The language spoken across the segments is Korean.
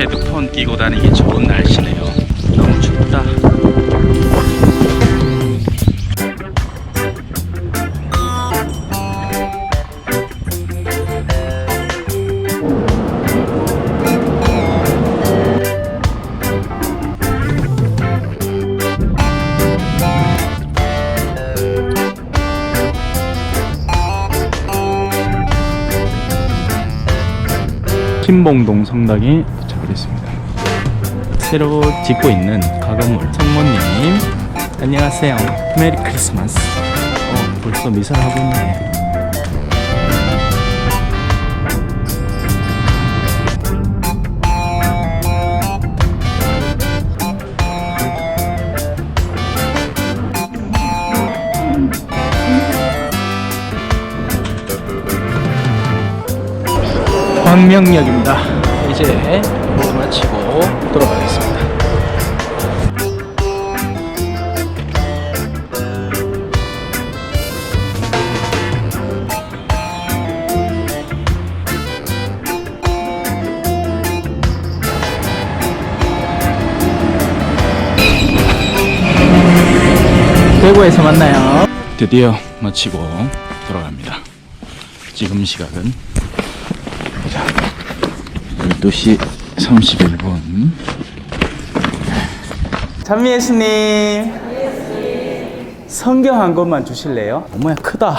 헤드폰 끼고 다니기 좋은 날씨네요. 너무 춥다. 신봉동 성당에 도착을 했습니다. 새로 짓고 있는 가건물 성모님 안녕하세요. 메리 크리스마스. 벌써 미사를 하고 있네. 광명역입니다. 이제 모두 마치고 돌아가겠습니다. 대구에서 만나요. 드디어 마치고 돌아갑니다. 지금 시각은 12시 31분. 찬미 예수님, 성경 한 권만 주실래요? 어머야 크다.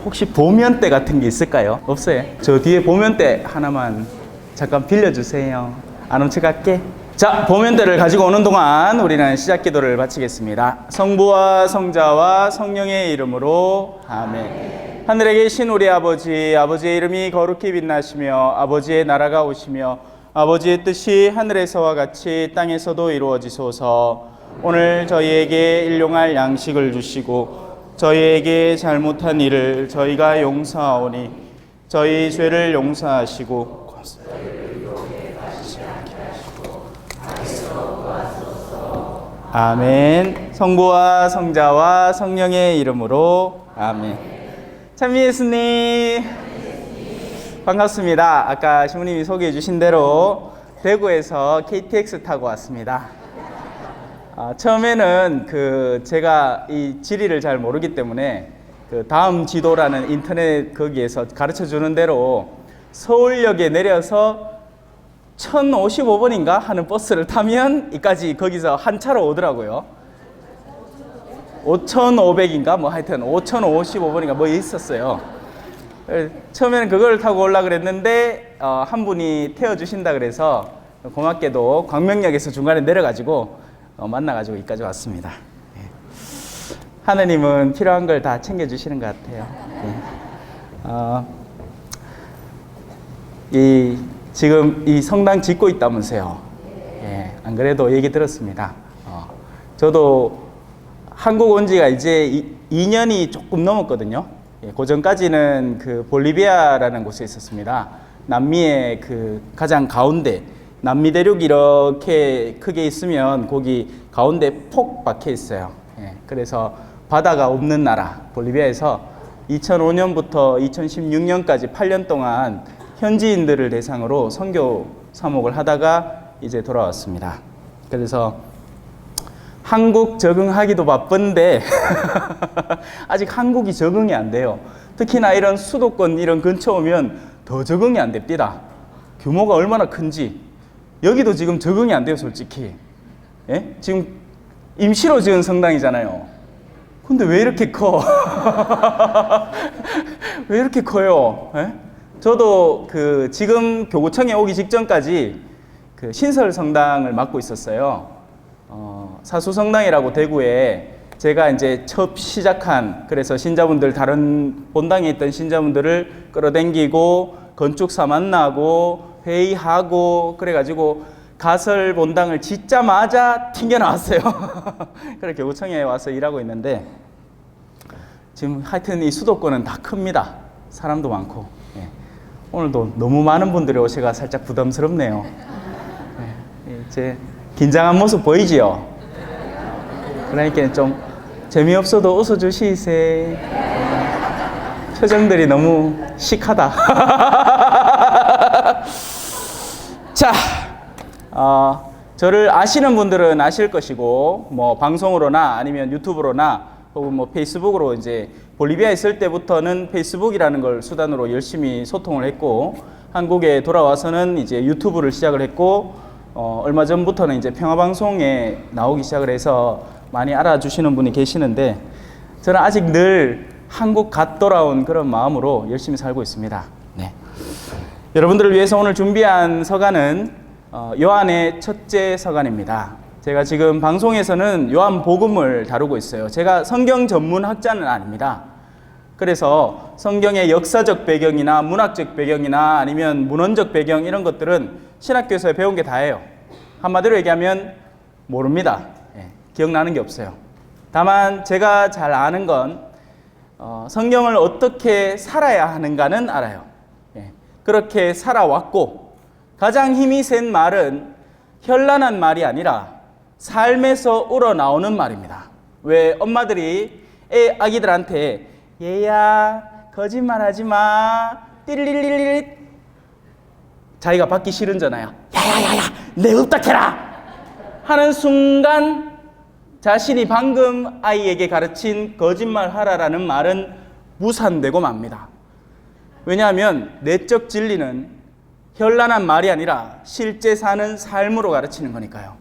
혹시 보면대 같은 게 있을까요? 없어요? 저 뒤에 보면대 하나만 잠깐 빌려주세요. 안 훔쳐갈게. 자, 보면대를 가지고 오는 동안 우리는 시작 기도를 바치겠습니다. 성부와 성자와 성령의 이름으로 아멘. 하늘에 계신 우리 아버지, 아버지의 이름이 거룩히 빛나시며 아버지의 나라가 오시며 아버지의 뜻이 하늘에서와 같이 땅에서도 이루어지소서. 오늘 저희에게 일용할 양식을 주시고 저희에게 잘못한 일을 저희가 용서하오니 저희 죄를 용서하시고 아멘. 성부와 성자와 성령의 이름으로 아멘. 찬미 예수님 반갑습니다. 아까 신부님이 소개해 주신 대로 대구에서 KTX 타고 왔습니다. 처음에는 제가 이 지리를 잘 모르기 때문에 다음 지도라는 인터넷 거기에서 가르쳐 주는 대로 서울역에 내려서 1055번인가 하는 버스를 타면 이까지 거기서 한 차로 오더라고요. 5500인가 뭐 하여튼 5055번인가 뭐 있었어요. 처음에는 그걸 타고 올라 그랬는데 한 분이 태워주신다 그래서 고맙게도 광명역에서 중간에 내려가지고 만나가지고 여기까지 왔습니다. 하느님은 필요한 걸 다 챙겨주시는 것 같아요. 지금 이 성당 짓고 있다면서요. 안 그래도 얘기 들었습니다. 저도 한국 온 지가 이제 2년이 조금 넘었거든요. 그 전까지는 볼리비아라는 곳에 있었습니다. 남미의 가장 가운데, 남미 대륙이 이렇게 크게 있으면 거기 가운데 폭 박혀 있어요. 그래서 바다가 없는 나라, 볼리비아에서 2005년부터 2016년까지 8년 동안 현지인들을 대상으로 선교 사목을 하다가 이제 돌아왔습니다. 그래서 한국 적응하기도 바쁜데 아직 한국이 적응이 안 돼요. 특히나 이런 수도권 이런 근처 오면 더 적응이 안 됩니다. 규모가 얼마나 큰지. 여기도 지금 적응이 안 돼요, 솔직히. 지금 임시로 지은 성당이잖아요. 근데 왜 이렇게 커? 왜 이렇게 커요? 저도 지금 교구청에 오기 직전까지 신설 성당을 맡고 있었어요. 사수성당이라고 대구에 제가 이제 처음 시작한, 그래서 신자분들, 다른 본당에 있던 신자분들을 끌어당기고 건축사 만나고 회의하고 그래가지고 가설 본당을 짓자마자 튕겨 나왔어요. 그래 교구청에 와서 일하고 있는데 지금 하여튼 이 수도권은 다 큽니다. 사람도 많고. 오늘도 너무 많은 분들이 오셔가 살짝 부담스럽네요. 이제 긴장한 모습 보이지요? 그러니까 좀 재미없어도 웃어주시세. 표정들이 너무 시크하다. 자, 저를 아시는 분들은 아실 것이고, 뭐 방송으로나 아니면 유튜브로나 혹은 뭐 페이스북으로 이제 볼리비아에 있을 때부터는 페이스북이라는 걸 수단으로 열심히 소통을 했고, 한국에 돌아와서는 이제 유튜브를 시작을 했고, 얼마 전부터는 이제 평화방송에 나오기 시작을 해서 많이 알아주시는 분이 계시는데, 저는 아직 늘 한국 갓 돌아온 그런 마음으로 열심히 살고 있습니다. 네. 여러분들을 위해서 오늘 준비한 서간은 요한의 첫째 서간입니다. 제가 지금 방송에서는 요한복음을 다루고 있어요. 제가 성경 전문 학자는 아닙니다. 그래서 성경의 역사적 배경이나 문학적 배경이나 아니면 문헌적 배경 이런 것들은 신학교에서 배운 게 다예요. 한마디로 얘기하면 모릅니다. 기억나는 게 없어요. 다만 제가 잘 아는 건 성경을 어떻게 살아야 하는가는 알아요. 그렇게 살아왔고, 가장 힘이 센 말은 현란한 말이 아니라 삶에서 우러나오는 말입니다. 왜 엄마들이 아기들한테 얘야 거짓말하지 마 띠리리리리, 자기가 받기 싫은잖아요. 야야야야 내 읍닥해라 하는 순간 자신이 방금 아이에게 가르친 거짓말하라라는 말은 무산되고 맙니다. 왜냐하면 내적 진리는 현란한 말이 아니라 실제 사는 삶으로 가르치는 거니까요.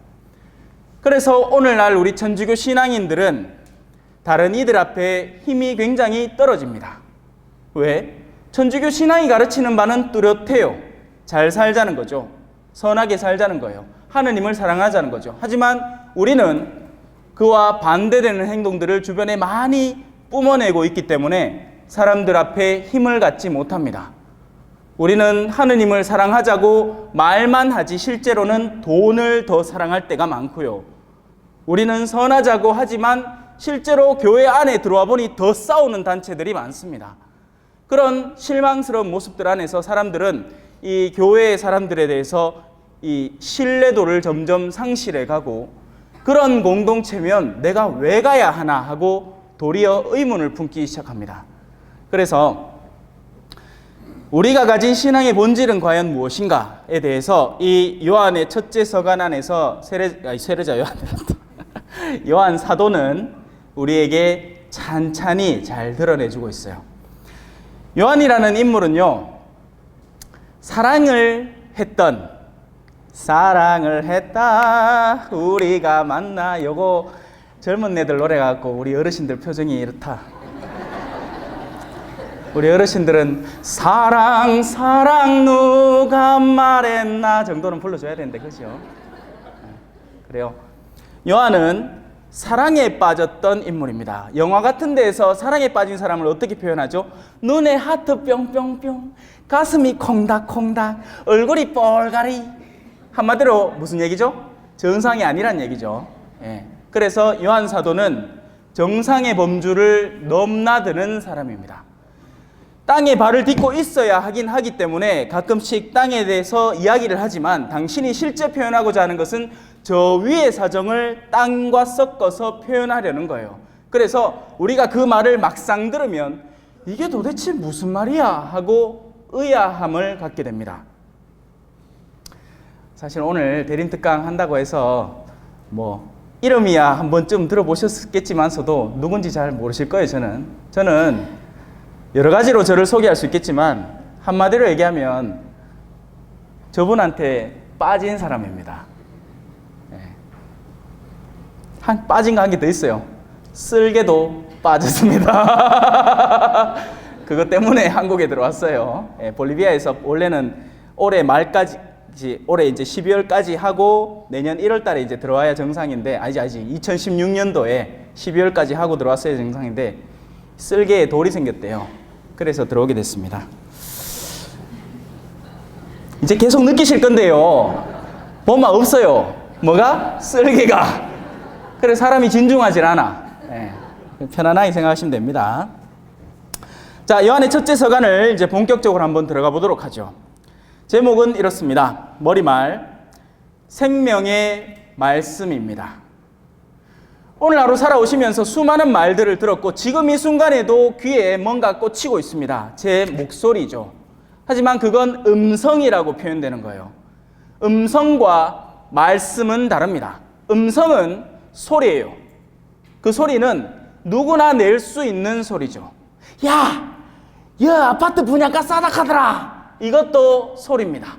그래서 오늘날 우리 천주교 신앙인들은 다른 이들 앞에 힘이 굉장히 떨어집니다. 왜? 천주교 신앙이 가르치는 바는 뚜렷해요. 잘 살자는 거죠. 선하게 살자는 거예요. 하느님을 사랑하자는 거죠. 하지만 우리는 그와 반대되는 행동들을 주변에 많이 뿜어내고 있기 때문에 사람들 앞에 힘을 갖지 못합니다. 우리는 하느님을 사랑하자고 말만 하지 실제로는 돈을 더 사랑할 때가 많고요. 우리는 선하자고 하지만 실제로 교회 안에 들어와 보니 더 싸우는 단체들이 많습니다. 그런 실망스러운 모습들 안에서 사람들은 이 교회의 사람들에 대해서 이 신뢰도를 점점 상실해 가고, 그런 공동체면 내가 왜 가야 하나 하고 도리어 의문을 품기 시작합니다. 그래서 우리가 가진 신앙의 본질은 과연 무엇인가에 대해서 이 요한의 첫째 서간 안에서 요한 사도는 우리에게 찬찬히 잘 드러내주고 있어요. 요한이라는 인물은요, 사랑을 했다 우리가 만나, 요거 젊은 애들 노래 갖고 우리 어르신들 표정이 이렇다. 우리 어르신들은 사랑 누가 말했나 정도는 불러줘야 되는데, 그죠? 그래요. 요한은 사랑에 빠졌던 인물입니다. 영화 같은 데에서 사랑에 빠진 사람을 어떻게 표현하죠? 눈에 하트 뿅뿅뿅, 가슴이 콩닥콩닥, 얼굴이 뻘가리. 한마디로 무슨 얘기죠? 정상이 아니란 얘기죠. 그래서 요한 사도는 정상의 범주를 넘나드는 사람입니다. 땅에 발을 딛고 있어야 하긴 하기 때문에 가끔씩 땅에 대해서 이야기를 하지만, 당신이 실제 표현하고자 하는 것은 저 위의 사정을 땅과 섞어서 표현하려는 거예요. 그래서 우리가 그 말을 막상 들으면 이게 도대체 무슨 말이야 하고 의아함을 갖게 됩니다. 사실 오늘 대림특강 한다고 해서 뭐 이름이야 한 번쯤 들어보셨겠지만서도 누군지 잘 모르실 거예요. 저는 여러 가지로 저를 소개할 수 있겠지만 한마디로 얘기하면 저분한테 빠진 사람입니다. 빠진 거 한 개 더 있어요. 쓸개도 빠졌습니다. 그것 때문에 한국에 들어왔어요. 볼리비아에서 원래는 올해 말까지, 올해 이제 12월까지 하고 내년 1월 달에 이제 들어와야 정상인데, 아니지 2016년도에 12월까지 하고 들어왔어야 정상인데 쓸개에 돌이 생겼대요. 그래서 들어오게 됐습니다. 이제 계속 느끼실 건데요, 보면 없어요. 뭐가? 쓸개가. 그래서 사람이 진중하질 않아. 편안하게 생각하시면 됩니다. 자, 요한의 첫째 서간을 이제 본격적으로 한번 들어가 보도록 하죠. 제목은 이렇습니다. 머리말, 생명의 말씀입니다. 오늘 하루 살아오시면서 수많은 말들을 들었고, 지금 이 순간에도 귀에 뭔가 꽂히고 있습니다. 제 목소리죠. 하지만 그건 음성이라고 표현되는 거예요. 음성과 말씀은 다릅니다. 음성은 소리예요. 그 소리는 누구나 낼 수 있는 소리죠. 야, 아파트 분양가 싸다 카더라. 이것도 소리입니다.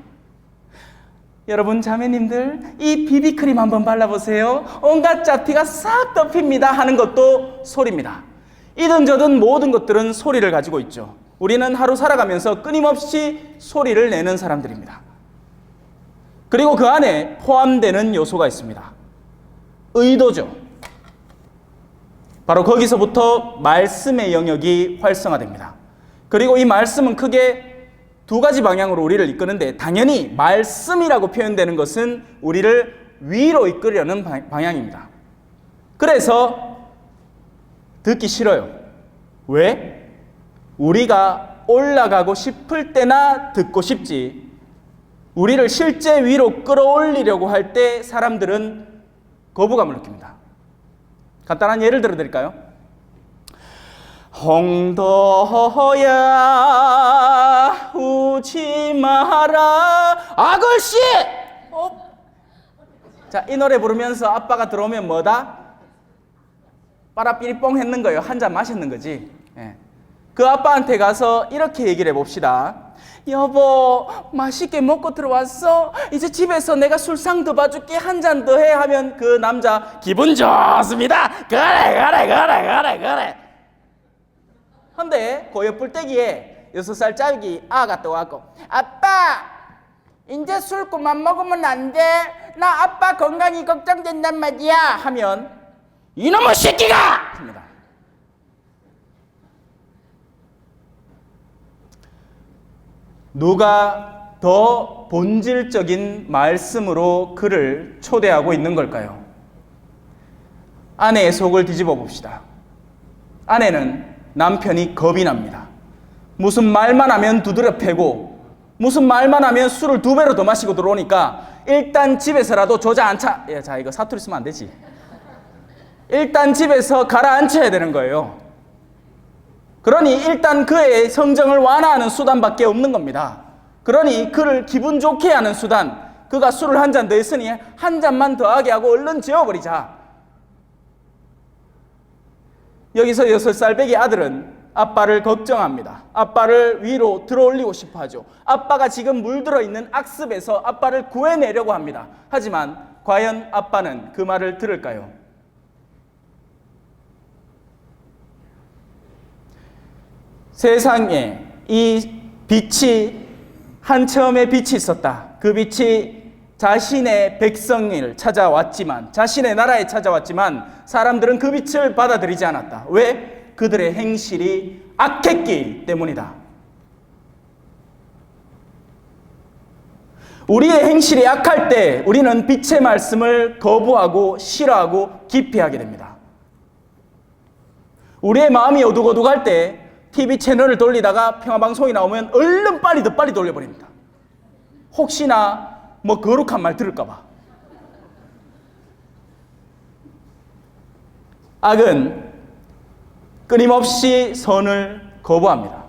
여러분 자매님들, 이 비비크림 한번 발라보세요. 온갖 잡티가 싹 덮입니다 하는 것도 소리입니다. 이든 저든 모든 것들은 소리를 가지고 있죠. 우리는 하루 살아가면서 끊임없이 소리를 내는 사람들입니다. 그리고 그 안에 포함되는 요소가 있습니다. 의도죠. 바로 거기서부터 말씀의 영역이 활성화됩니다. 그리고 이 말씀은 크게 두 가지 방향으로 우리를 이끄는데, 당연히 말씀이라고 표현되는 것은 우리를 위로 이끌려는 방향입니다. 그래서 듣기 싫어요. 왜? 우리가 올라가고 싶을 때나 듣고 싶지, 우리를 실제 위로 끌어올리려고 할 때 사람들은 거부감을 느낍니다. 간단한 예를 들어 드릴까요? 홍도야 우지 마라 아글씨! 자, 이 노래 부르면서 아빠가 들어오면 뭐다? 빠라삐리뽕 했는 거예요. 한 잔 마셨는 거지. 예. 그 아빠한테 가서 이렇게 얘기를 해봅시다. 여보, 맛있게 먹고 들어왔어? 이제 집에서 내가 술상 더 봐줄게. 한 잔 더 해. 하면 그 남자 기분 좋습니다. 그래. 근데 고요뿔떼기에 6살 짜기 아가 떠와갖고, 아빠, 이제 술 그만 먹으면 안 돼. 나 아빠 건강이 걱정된단 말이야. 하면 이놈의 새끼가! 합니다. 누가 더 본질적인 말씀으로 그를 초대하고 있는 걸까요? 아내의 속을 뒤집어 봅시다. 아내는 남편이 겁이 납니다. 무슨 말만 하면 두드려 패고, 무슨 말만 하면 술을 2배로 더 마시고 들어오니까 일단 집에서라도 조자앉혀. 자, 이거 사투리 쓰면 안 되지. 일단 집에서 가라앉혀야 되는 거예요. 그러니 일단 그의 성정을 완화하는 수단밖에 없는 겁니다. 그러니 그를 기분 좋게 하는 수단, 그가 술을 한 잔 더 했으니 한 잔만 더하게 하고 얼른 재워버리자. 여기서 6살 배기 아들은 아빠를 걱정합니다. 아빠를 위로 들어올리고 싶어 하죠. 아빠가 지금 물들어 있는 악습에서 아빠를 구해내려고 합니다. 하지만 과연 아빠는 그 말을 들을까요? 세상에 이 빛이, 한 처음에 빛이 있었다. 그 빛이 자신의 백성을 찾아왔지만, 자신의 나라에 찾아왔지만 사람들은 그 빛을 받아들이지 않았다. 왜? 그들의 행실이 악했기 때문이다. 우리의 행실이 악할 때 우리는 빛의 말씀을 거부하고 싫어하고 기피하게 됩니다. 우리의 마음이 어둑어둑할 때 TV 채널을 돌리다가 평화방송이 나오면 얼른 빨리 돌려버립니다. 혹시나 뭐 거룩한 말 들을까봐. 악은 끊임없이 선을 거부합니다.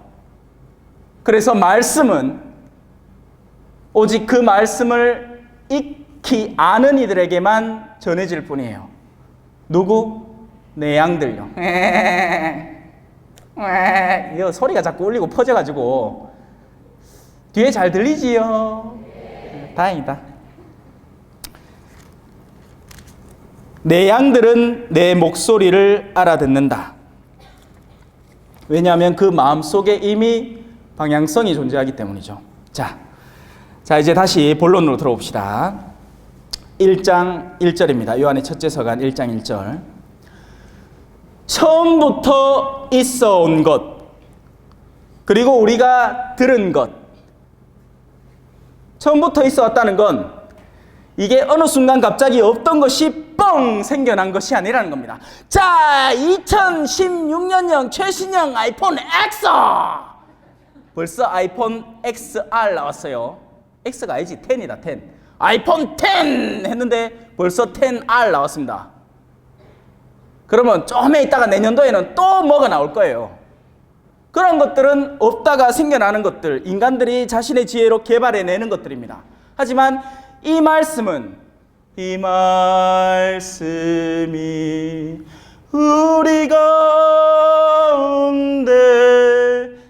그래서 말씀은 오직 그 말씀을 익히 아는 이들에게만 전해질 뿐이에요. 누구? 내 양들요. 이거 소리가 자꾸 울리고 퍼져가지고 뒤에 잘 들리지요? 다행이다. 내 양들은 내 목소리를 알아듣는다. 왜냐하면 그 마음속에 이미 방향성이 존재하기 때문이죠. 자, 이제 다시 본론으로 들어봅시다. 1장 1절입니다. 요한의 첫째 서간 1장 1절. 처음부터 있어 온 것, 그리고 우리가 들은 것. 처음부터 있어 왔다는 건 이게 어느 순간 갑자기 없던 것이 뻥 생겨난 것이 아니라는 겁니다. 자, 2016년형 최신형 아이폰 X! 벌써 아이폰 XR 나왔어요. X가 아니지, 10이다, 10. 아이폰 10 했는데 벌써 10R 나왔습니다. 그러면 좀 있다가 내년도에는 또 뭐가 나올 거예요. 그런 것들은 없다가 생겨나는 것들, 인간들이 자신의 지혜로 개발해내는 것들입니다. 하지만 이 말씀이 우리 가운데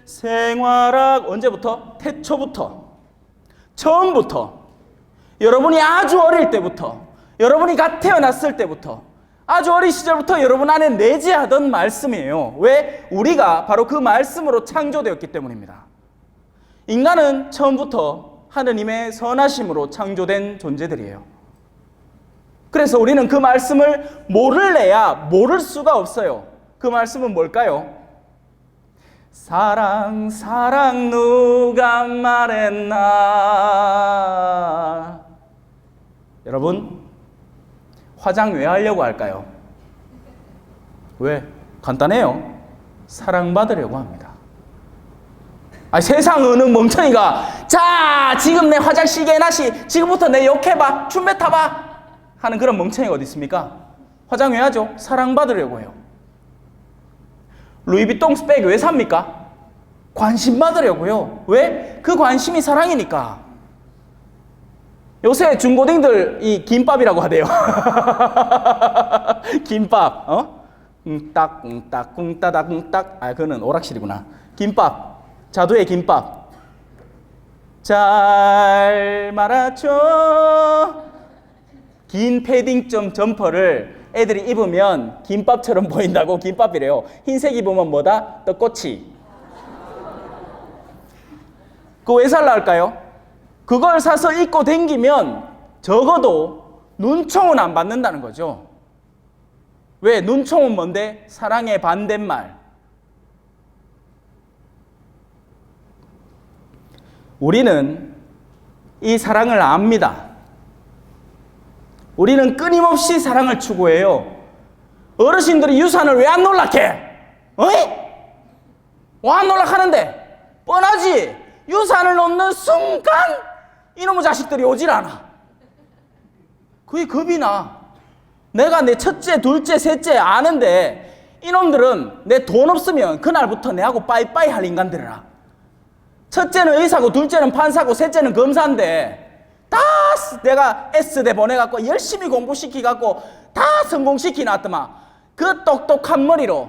생활하고, 언제부터? 태초부터, 처음부터, 여러분이 아주 어릴 때부터, 여러분이 갓 태어났을 때부터, 아주 어린 시절부터 여러분 안에 내재하던 말씀이에요. 왜? 우리가 바로 그 말씀으로 창조되었기 때문입니다. 인간은 처음부터 하느님의 선하심으로 창조된 존재들이에요. 그래서 우리는 그 말씀을 모를래야 모를 수가 없어요. 그 말씀은 뭘까요? 사랑 누가 말했나. 여러분, 화장 왜 하려고 할까요? 왜? 간단해요. 사랑받으려고 합니다. 세상 어느 멍청이가 자, 지금 내 화장 시계 해놨시, 지금부터 내 욕해봐, 춤 뱉어봐 하는 그런 멍청이가 어디 있습니까? 화장 왜 하죠? 사랑받으려고 해요. 루이비통 백 왜 삽니까? 관심 받으려고요. 왜? 그 관심이 사랑이니까. 요새 중고딩들 이 김밥이라고 하대요. 김밥, 꿍딱 꿍따다 꿍딱. 그거는 오락실이구나. 김밥, 자두의 김밥. 잘 말아줘. 긴 패딩 점퍼를 애들이 입으면 김밥처럼 보인다고 김밥이래요. 흰색 입으면 뭐다? 떡꼬치. 그거 왜 살라 할까요? 그걸 사서 입고 댕기면 적어도 눈총은 안 받는다는 거죠. 왜? 눈총은 뭔데? 사랑의 반대말. 우리는 이 사랑을 압니다. 우리는 끊임없이 사랑을 추구해요. 어르신들이 유산을 왜 안 놀락해? 어이? 왜 안 놀락하는데? 뻔하지? 유산을 놓는 순간 이놈의 자식들이 오질 않아. 그게 겁이 나. 내가 내 첫째, 둘째, 셋째 아는데 이놈들은 내 돈 없으면 그날부터 내하고 빠이빠이 할 인간들이라. 첫째는 의사고, 둘째는 판사고, 셋째는 검사인데 다 내가 S대 보내갖고 열심히 공부시키갖고 다 성공시키놨더만 그 똑똑한 머리로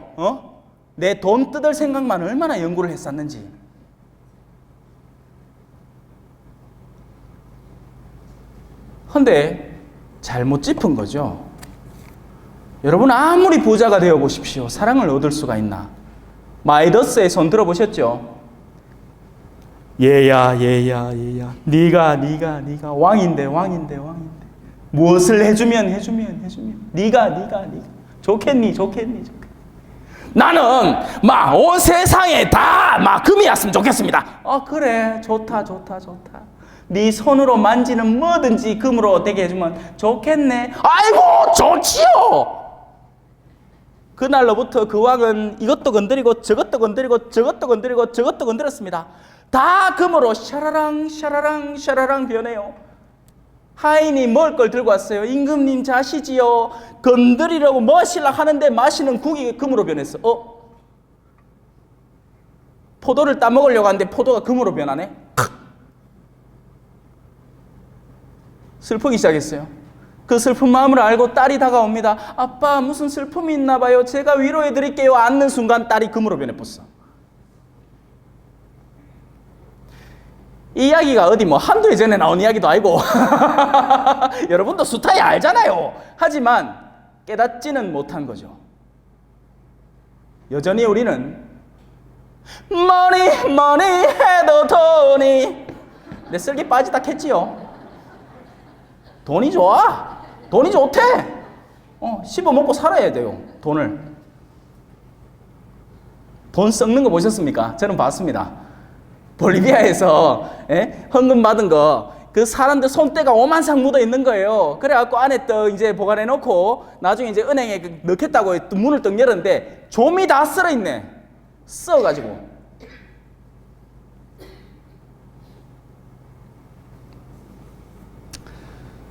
내 돈 뜯을 생각만 얼마나 연구를 했었는지. 근데 잘못 짚은 거죠. 여러분, 아무리 부자가 되어 보십시오. 사랑을 얻을 수가 있나? 마이더스의 손 들어보셨죠? 얘야 네가 왕인데 무엇을 해주면 네가 좋겠니. 나는 막 온 세상에 다 막 금이었으면 좋겠습니다. 그래, 좋다. 네 손으로 만지는 뭐든지 금으로 되게 해주면 좋겠네. 아이고, 좋지요. 그날로부터 그 왕은 이것도 건드리고 저것도 건드렸습니다. 다 금으로 샤라랑 변해요. 하인이 먹을 걸 들고 왔어요. 임금님 자시지요. 건드리려고 마시려 하는데 마시는 국이 금으로 변했어. 포도를 따먹으려고 하는데 포도가 금으로 변하네. 슬프기 시작했어요. 그 슬픈 마음을 알고 딸이 다가옵니다. 아빠, 무슨 슬픔이 있나 봐요. 제가 위로해 드릴게요. 앉는 순간 딸이 금으로 변해버렸어. 이 이야기가 어디 한두 해 전에 나온 이야기도 아니고 여러분도 수타이 알잖아요. 하지만 깨닫지는 못한 거죠. 여전히 우리는 머니 해도 돈이 내 쓸기 빠지다 했지요. 돈이 좋아. 돈이 좋대. 씹어먹고 살아야 돼요. 돈을. 돈 썩는 거 보셨습니까? 저는 봤습니다. 볼리비아에서 헌금 받은 거, 그 사람들 손때가 오만상 묻어 있는 거예요. 그래갖고 안에 떡 이제 보관해 놓고 나중에 이제 은행에 넣겠다고 또 문을 떡 열었는데 좀이 다 썰어 있네. 썩어가지고.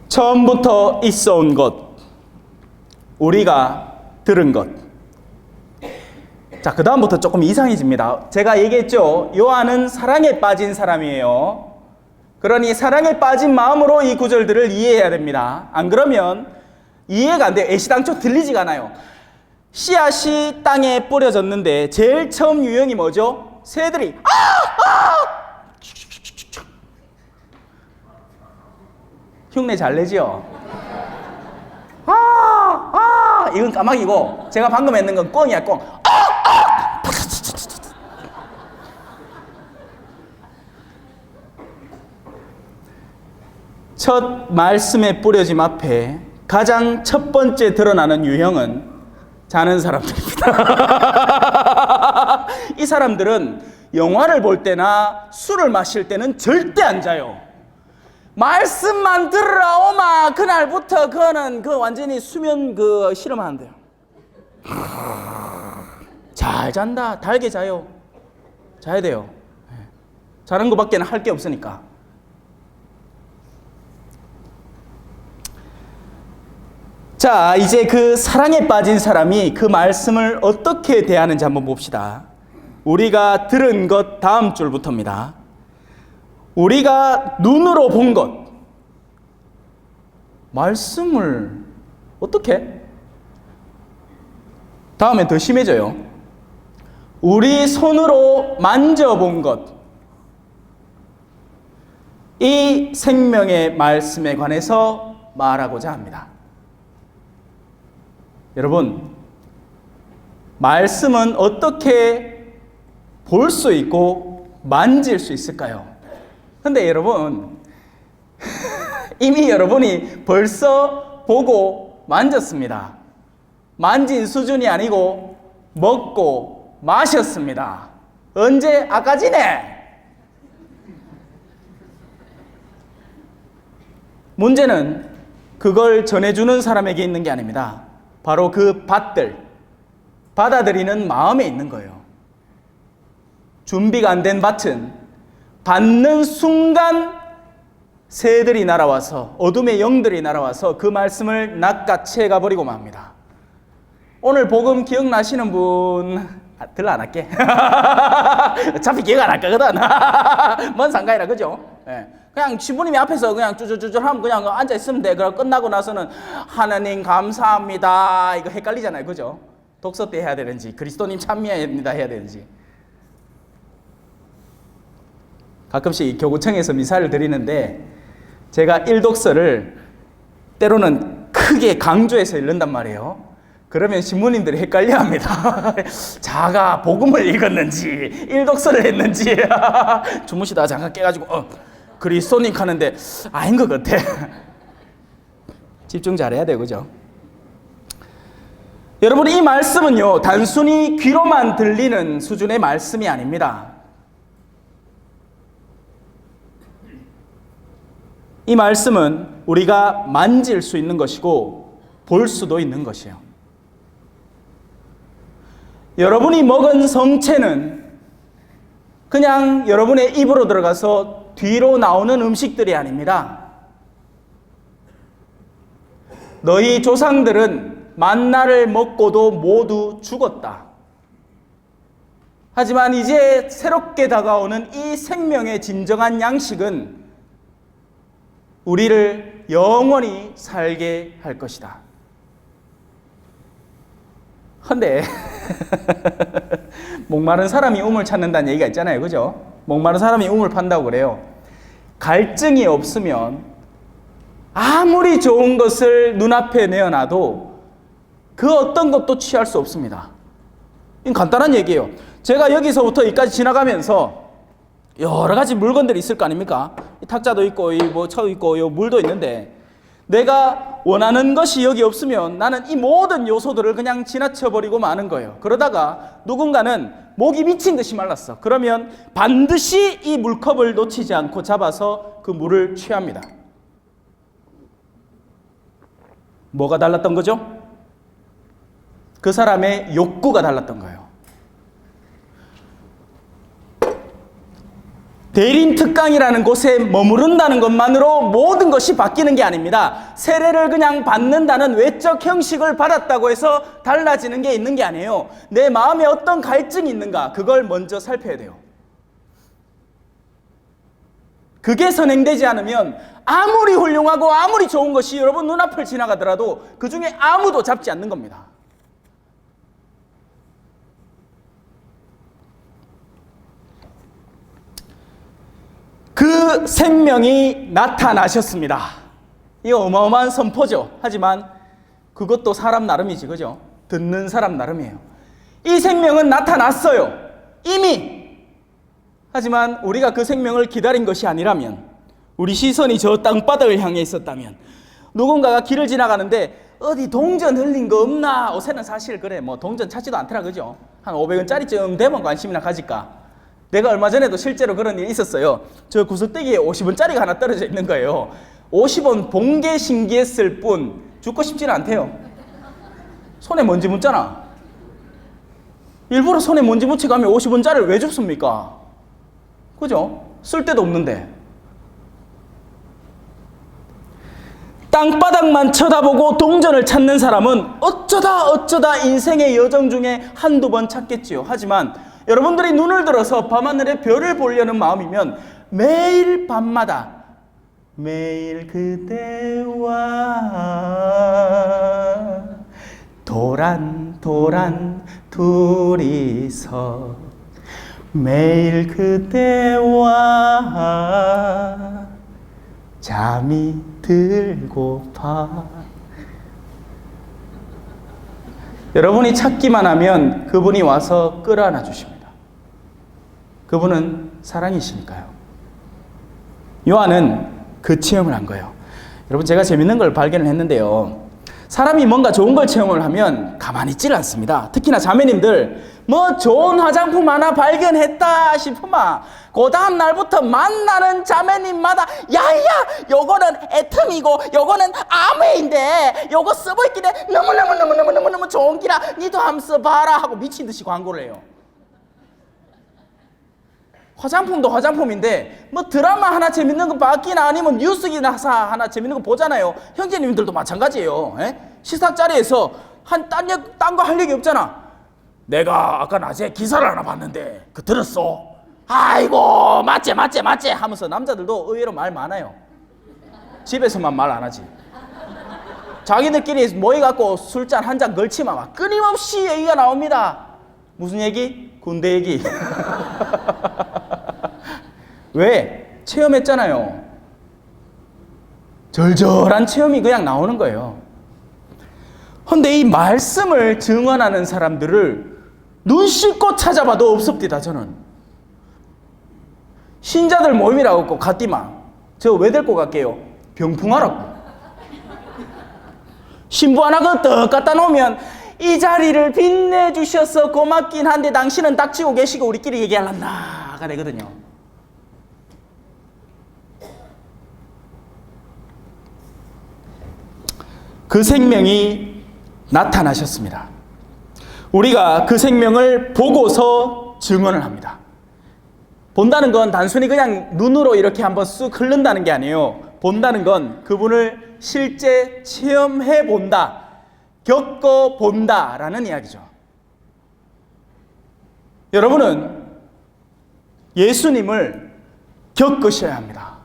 처음부터 있어 온 것, 우리가 들은 것. 자, 그 다음부터 조금 이상해집니다. 제가 얘기했죠. 요한은 사랑에 빠진 사람이에요. 그러니 사랑에 빠진 마음으로 이 구절들을 이해해야 됩니다. 안 그러면 이해가 안 돼요. 애시당초 들리지가 않아요. 씨앗이 땅에 뿌려졌는데 제일 처음 유형이 뭐죠? 새들이 흉내 잘 내지요? 이건 까마귀고 제가 방금 했는 건 꿩이야, 꿩. 첫 말씀의 뿌려짐 앞에 가장 첫 번째 드러나는 유형은 자는 사람들입니다. 이 사람들은 영화를 볼 때나 술을 마실 때는 절대 안 자요. 말씀만 들으라 오마 그날부터 그거는 완전히 수면 실험하는데요. 잘 잔다. 달게 자요. 자야 돼요. 자는 것밖에 할 게 없으니까. 자, 이제 그 사랑에 빠진 사람이 그 말씀을 어떻게 대하는지 한번 봅시다. 우리가 들은 것 다음 줄부터입니다. 우리가 눈으로 본 것, 말씀을 어떻게? 다음에 더 심해져요. 우리 손으로 만져본 것, 이 생명의 말씀에 관해서 말하고자 합니다. 여러분, 말씀은 어떻게 볼 수 있고 만질 수 있을까요? 근데 여러분, 이미 여러분이 벌써 보고 만졌습니다. 만진 수준이 아니고 먹고 마셨습니다. 언제? 아까 전에. 문제는 그걸 전해주는 사람에게 있는 게 아닙니다. 바로 그 받아들이는 마음에 있는 거예요. 준비가 안 된 밭은 받는 순간 새들이 날아와서, 어둠의 영들이 날아와서 그 말씀을 낚아채 가버리고 맙니다. 오늘 복음 기억나시는 분, 들라 안 할게. 어차피 기억 안 할 거거든. 뭔 상관이라, 그죠? 네. 그냥 신부님이 앞에서 그냥 쭈쭈쭈쭈 하면 그냥 앉아 있으면 돼. 그럼 끝나고 나서는 하나님 감사합니다. 이거 헷갈리잖아요. 그죠? 독서 때 해야 되는지, 그리스도님 찬미합니다 해야 되는지. 가끔씩 교구청에서 미사를 드리는데 제가 일독서를 때로는 크게 강조해서 읽는단 말이에요. 그러면 신부님들이 헷갈려합니다. 자가 복음을 읽었는지 일독서를 했는지 주무시다가 잠깐 깨가지고 그리스도님 하는데 아닌 것 같아. 집중 잘해야 돼요. 그죠? 여러분, 이 말씀은요 단순히 귀로만 들리는 수준의 말씀이 아닙니다. 이 말씀은 우리가 만질 수 있는 것이고 볼 수도 있는 것이에요. 여러분이 먹은 성체는 그냥 여러분의 입으로 들어가서 뒤로 나오는 음식들이 아닙니다. 너희 조상들은 만나를 먹고도 모두 죽었다. 하지만 이제 새롭게 다가오는 이 생명의 진정한 양식은 우리를 영원히 살게 할 것이다. 근데 목마른 사람이 우물 찾는다는 얘기가 있잖아요. 그죠? 목마른 사람이 우물 판다고 그래요. 갈증이 없으면 아무리 좋은 것을 눈앞에 내어놔도 그 어떤 것도 취할 수 없습니다. 이건 간단한 얘기예요. 제가 여기서부터 여기까지 지나가면서 여러 가지 물건들이 있을 거 아닙니까? 탁자도 있고, 차 있고, 물도 있는데 내가 원하는 것이 여기 없으면 나는 이 모든 요소들을 그냥 지나쳐버리고 마는 거예요. 그러다가 누군가는 목이 미친 듯이 말랐어. 그러면 반드시 이 물컵을 놓치지 않고 잡아서 그 물을 취합니다. 뭐가 달랐던 거죠? 그 사람의 욕구가 달랐던 거예요. 대림특강이라는 곳에 머무른다는 것만으로 모든 것이 바뀌는 게 아닙니다. 세례를 그냥 받는다는 외적 형식을 받았다고 해서 달라지는 게 있는 게 아니에요. 내 마음에 어떤 갈증이 있는가, 그걸 먼저 살펴야 돼요. 그게 선행되지 않으면 아무리 훌륭하고 아무리 좋은 것이 여러분 눈앞을 지나가더라도 그 중에 아무도 잡지 않는 겁니다. 그 생명이 나타나셨습니다. 이 어마어마한 선포죠. 하지만 그것도 사람 나름이지, 그죠? 듣는 사람 나름이에요. 이 생명은 나타났어요. 이미. 하지만 우리가 그 생명을 기다린 것이 아니라면, 우리 시선이 저 땅바닥을 향해 있었다면, 누군가가 길을 지나가는데 어디 동전 흘린 거 없나? 요새는 사실 그래, 뭐 동전 찾지도 않더라, 그죠? 한 500원짜리쯤 되면 관심이나 가질까? 내가 얼마 전에도 실제로 그런 일이 있었어요. 저 구석대기에 50원짜리가 하나 떨어져 있는 거예요. 50원 본 게 신기했을 뿐 죽고 싶지는 않대요. 손에 먼지 묻잖아. 일부러 손에 먼지 묻히고 가면 50원짜리를 왜 줍습니까? 그죠? 쓸 데도 없는데. 땅바닥만 쳐다보고 동전을 찾는 사람은 어쩌다 인생의 여정 중에 한두 번 찾겠지요. 하지만 여러분들이 눈을 들어서 밤하늘의 별을 보려는 마음이면 매일 밤마다 매일 그대와 도란 둘이서 매일 그대와 잠이 들고파. 여러분이 찾기만 하면 그분이 와서 끌어안아 주십니다. 그분은 사랑이시니까요. 요한은 그 체험을 한 거예요. 여러분, 제가 재밌는 걸 발견을 했는데요. 사람이 뭔가 좋은 걸 체험을 하면 가만히 있질 않습니다. 특히나 자매님들, 뭐 좋은 화장품 하나 발견했다 싶으면 그 다음 날부터 만나는 자매님마다 야야, 요거는 애템이고 요거는 아메인데 요거 써보있기에 너무너무 좋은 기라 니도 한번 써봐라 하고 미친 듯이 광고를 해요. 화장품도 화장품인데 뭐 드라마 하나 재밌는 거 봤기나 아니면 뉴스기나 하나 재밌는 거 보잖아요. 형제님들도 마찬가지예요. 에? 식탁자리에서 딴 거 할 얘기 없잖아. 내가 아까 낮에 기사를 하나 봤는데 그 들었어? 아이고 맞지 하면서 남자들도 의외로 말 많아요. 집에서만 말 안 하지. 자기들끼리 모여갖고 술잔 한 잔 걸치면 막 끊임없이 얘기가 나옵니다. 무슨 얘기? 군대 얘기. 왜? 체험했잖아요. 절절한 체험이 그냥 나오는 거예요. 그런데 이 말씀을 증언하는 사람들을 눈 씻고 찾아봐도 없습니다. 저는 신자들 모임이라고 갔디만 저 왜 데리고 갈게요? 병풍하라고. 신부 하나 떡 갖다 놓으면 이 자리를 빛내주셔서 고맙긴 한데 당신은 닥치고 계시고 우리끼리 얘기할란다가 되거든요. 그 생명이 나타나셨습니다. 우리가 그 생명을 보고서 증언을 합니다. 본다는 건 단순히 그냥 눈으로 이렇게 한번 쑥 흐른다는 게 아니에요. 본다는 건 그분을 실제 체험해 본다, 겪어 본다라는 이야기죠. 여러분은 예수님을 겪으셔야 합니다.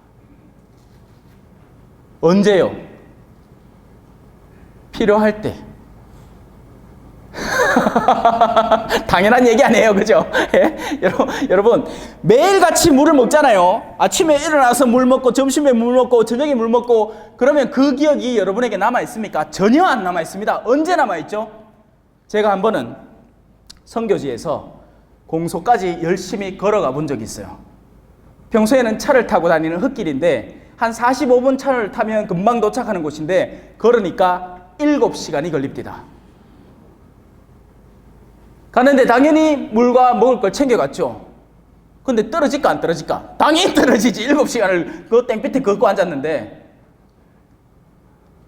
언제요? 필요할 때. 당연한 얘기 아니에요, 그죠? 예? 여러분 매일같이 물을 먹잖아요. 아침에 일어나서 물 먹고 점심에 물 먹고 저녁에 물 먹고 그러면 그 기억이 여러분에게 남아있습니까? 전혀 안 남아있습니다. 언제 남아있죠? 제가 한 번은 선교지에서 공소까지 열심히 걸어가 본 적이 있어요. 평소에는 차를 타고 다니는 흙길인데 한 45분 차를 타면 금방 도착하는 곳인데 걸으니까 7시간이 걸립니다. 가는데 당연히 물과 먹을 걸 챙겨갔죠. 근데 떨어질까 안 떨어질까? 당연히 떨어지지. 7시간을 그 땡볕에 걷고 앉았는데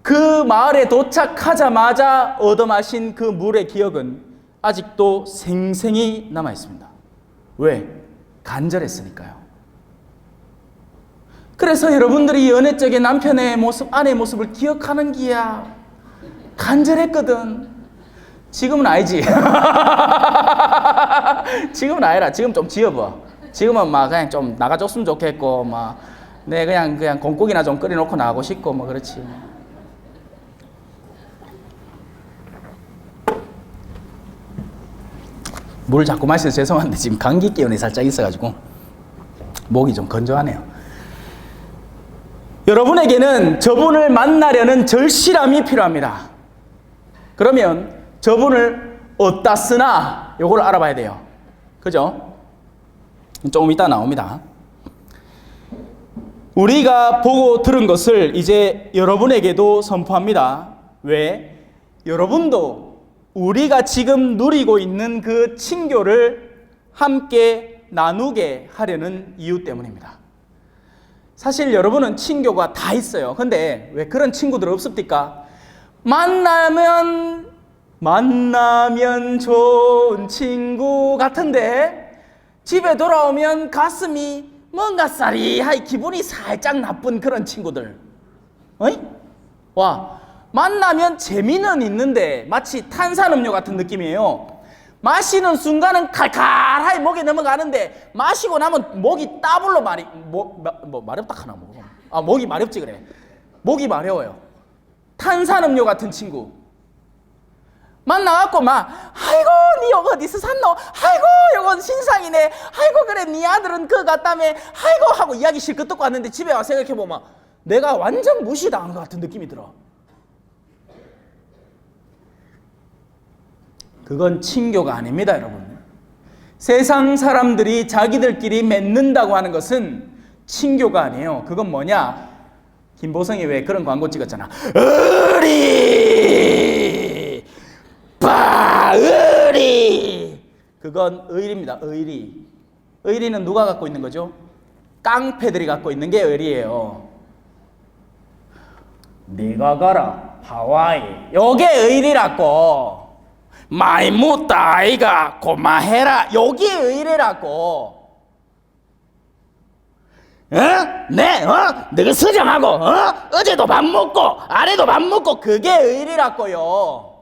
그 마을에 도착하자마자 얻어 마신 그 물의 기억은 아직도 생생히 남아 있습니다. 왜? 간절했으니까요. 그래서 여러분들이 연애 쪽에 남편의 모습, 아내의 모습을 기억하는 기야. 간절했거든. 지금은 아니지. 지금은 아니라. 지금 좀 지어봐. 지금은 막 그냥 좀 나가줬으면 좋겠고, 막 네, 그냥 공국이나 좀 끓여놓고 나가고 싶고 뭐 그렇지. 물 자꾸 마셔서 죄송한데 지금 감기 기운이 살짝 있어가지고 목이 좀 건조하네요. 여러분에게는 저분을 만나려는 절실함이 필요합니다. 그러면 저분을 어디다 쓰나 요걸 알아봐야 돼요. 그죠? 조금 이따 나옵니다. 우리가 보고 들은 것을 이제 여러분에게도 선포합니다. 왜? 여러분도 우리가 지금 누리고 있는 그 친교를 함께 나누게 하려는 이유 때문입니다. 사실 여러분은 친교가 다 있어요. 근데 왜 그런 친구들 없습니까? 만나면 좋은 친구 같은데 집에 돌아오면 가슴이 뭔가 싸리하이 기분이 살짝 나쁜 그런 친구들. 어이? 와, 만나면 재미는 있는데 마치 탄산음료 같은 느낌이에요. 마시는 순간은 칼칼하게 목에 넘어가는데 마시고 나면 목이 따블로 마렵다 하나 뭐. 아, 목이 마렵지 그래. 목이 마려워요. 탄산음료 같은 친구. 만나갖고 막 아이고 니 이거 어디서 샀노? 아이고 이건 신상이네. 아이고 그래 니 아들은 그거 같다며. 아이고 하고 이야기 실컷 듣고 왔는데 집에 와서 생각해보면 내가 완전 무시당한 것 같은 느낌이 들어. 그건 친교가 아닙니다, 여러분. 세상 사람들이 자기들끼리 맺는다고 하는 것은 친교가 아니에요. 그건 뭐냐? 김보성이 왜 그런 광고 찍었잖아. 의리! 의리! 그건 의리입니다, 의리. 의리는 누가 갖고 있는 거죠? 깡패들이 갖고 있는 게 의리예요. 네가 가라, 하와이. 요게 의리라고. 많이 묻다 아이가 고마해라. 여기 의뢰라고. 어? 네? 너가 서장하고 어제도 밥 먹고 아래도 밥 먹고 그게 의뢰라고요.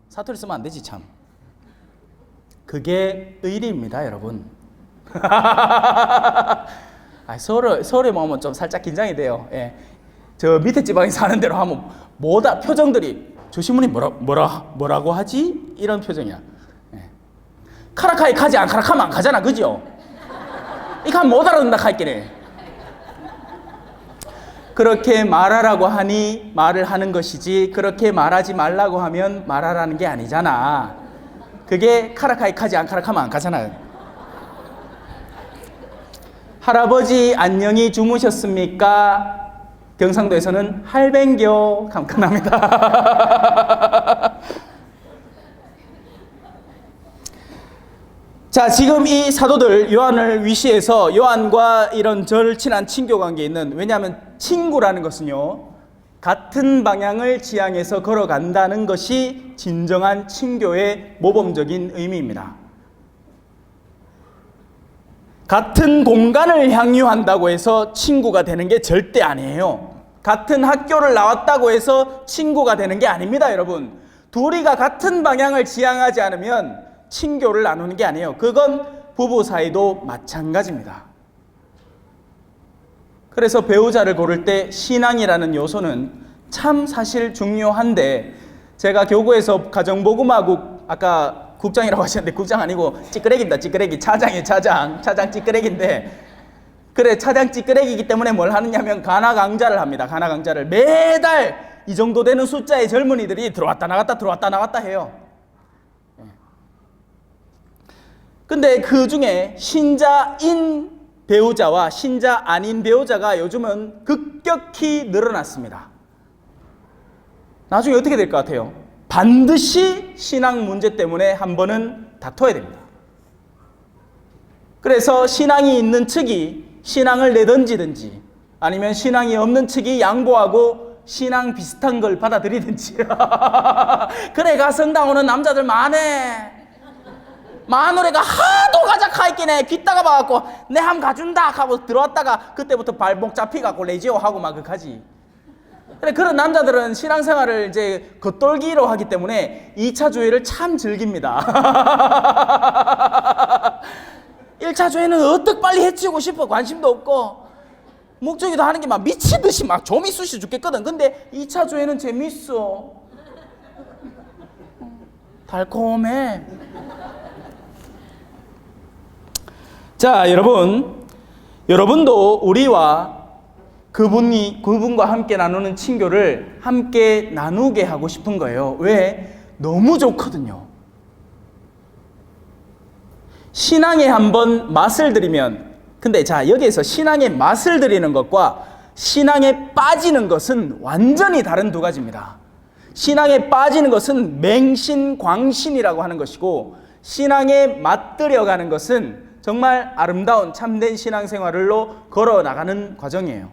사투리 쓰면 안 되지 참. 그게 의리입니다 여러분. 서울에 오면 좀 살짝 긴장이 돼요. 예. 저 밑에 지방에 사는 데로 하면 뭐다 표정들이 저 신문이 뭐라고 하지? 이런 표정이야. 예. 카라카이 가지 안 카라카면 안 가잖아, 그죠? 이거 못 알아듣는다 할게네. 그렇게 말하라고 하니 말을 하는 것이지 그렇게 말하지 말라고 하면 말하라는 게 아니잖아. 그게 카라카이 가지 안 카라카면 안 가잖아. 할아버지 안녕히 주무셨습니까? 경상도에서는 할뱅겨 감탄합니다. 자, 지금 이 사도들 요한을 위시해서 요한과 이런 절친한 친교 관계에 있는, 왜냐하면 친구라는 것은요 같은 방향을 지향해서 걸어간다는 것이 진정한 친교의 모범적인 의미입니다. 같은 공간을 향유한다고 해서 친구가 되는 게 절대 아니에요. 같은 학교를 나왔다고 해서 친구가 되는 게 아닙니다, 여러분. 둘이가 같은 방향을 지향하지 않으면 친교를 나누는 게 아니에요. 그건 부부 사이도 마찬가지입니다. 그래서 배우자를 고를 때 신앙이라는 요소는 참 사실 중요한데, 제가 교구에서 가정복음화국, 아까 국장이라고 하셨는데 국장 아니고 찌끄레기입니다. 찌끄레기. 차장이에요. 차장 찌끄레기인데, 그래 차장 찌끄레기이기 때문에 뭘 하느냐면 가나 강좌를 합니다. 가나 강좌를 매달 이 정도 되는 숫자의 젊은이들이 들어왔다 나갔다 해요. 근데 그 중에 신자인 배우자와 신자 아닌 배우자가 요즘은 급격히 늘어났습니다. 나중에 어떻게 될 것 같아요? 반드시 신앙 문제 때문에 한 번은 다퉈야 됩니다. 그래서 신앙이 있는 측이 신앙을 내던지든지 아니면 신앙이 없는 측이 양보하고 신앙 비슷한 걸 받아들이든지. 그래 가 성당 오는 남자들 많네. 마누라가 하도 가자카 있기네. 귀따가 봐갖고 내 함 가준다 하고 들어왔다가 그때부터 발목 잡히갖고 레지오 하고 막 그까지. 그래 그런 남자들은 신앙생활을 이제 겉돌기로 하기 때문에 2차 조회를 참 즐깁니다. 1차 조회는 어떻게 빨리 해치우고 싶어. 관심도 없고 목적이도 하는 게 막 미친 듯이 막 좀이 쑤시 죽겠거든. 근데 2차 조회는 재밌어. 달콤해. 자, 여러분도 우리와 그분과 함께 나누는 친교를 함께 나누게 하고 싶은 거예요. 왜? 너무 좋거든요. 신앙에 한번 맛을 들이면, 근데 자, 여기에서 신앙에 맛을 들이는 것과 신앙에 빠지는 것은 완전히 다른 두 가지입니다. 신앙에 빠지는 것은 맹신, 광신이라고 하는 것이고, 신앙에 맛들여가는 것은 정말 아름다운 참된 신앙생활로 걸어 나가는 과정이에요.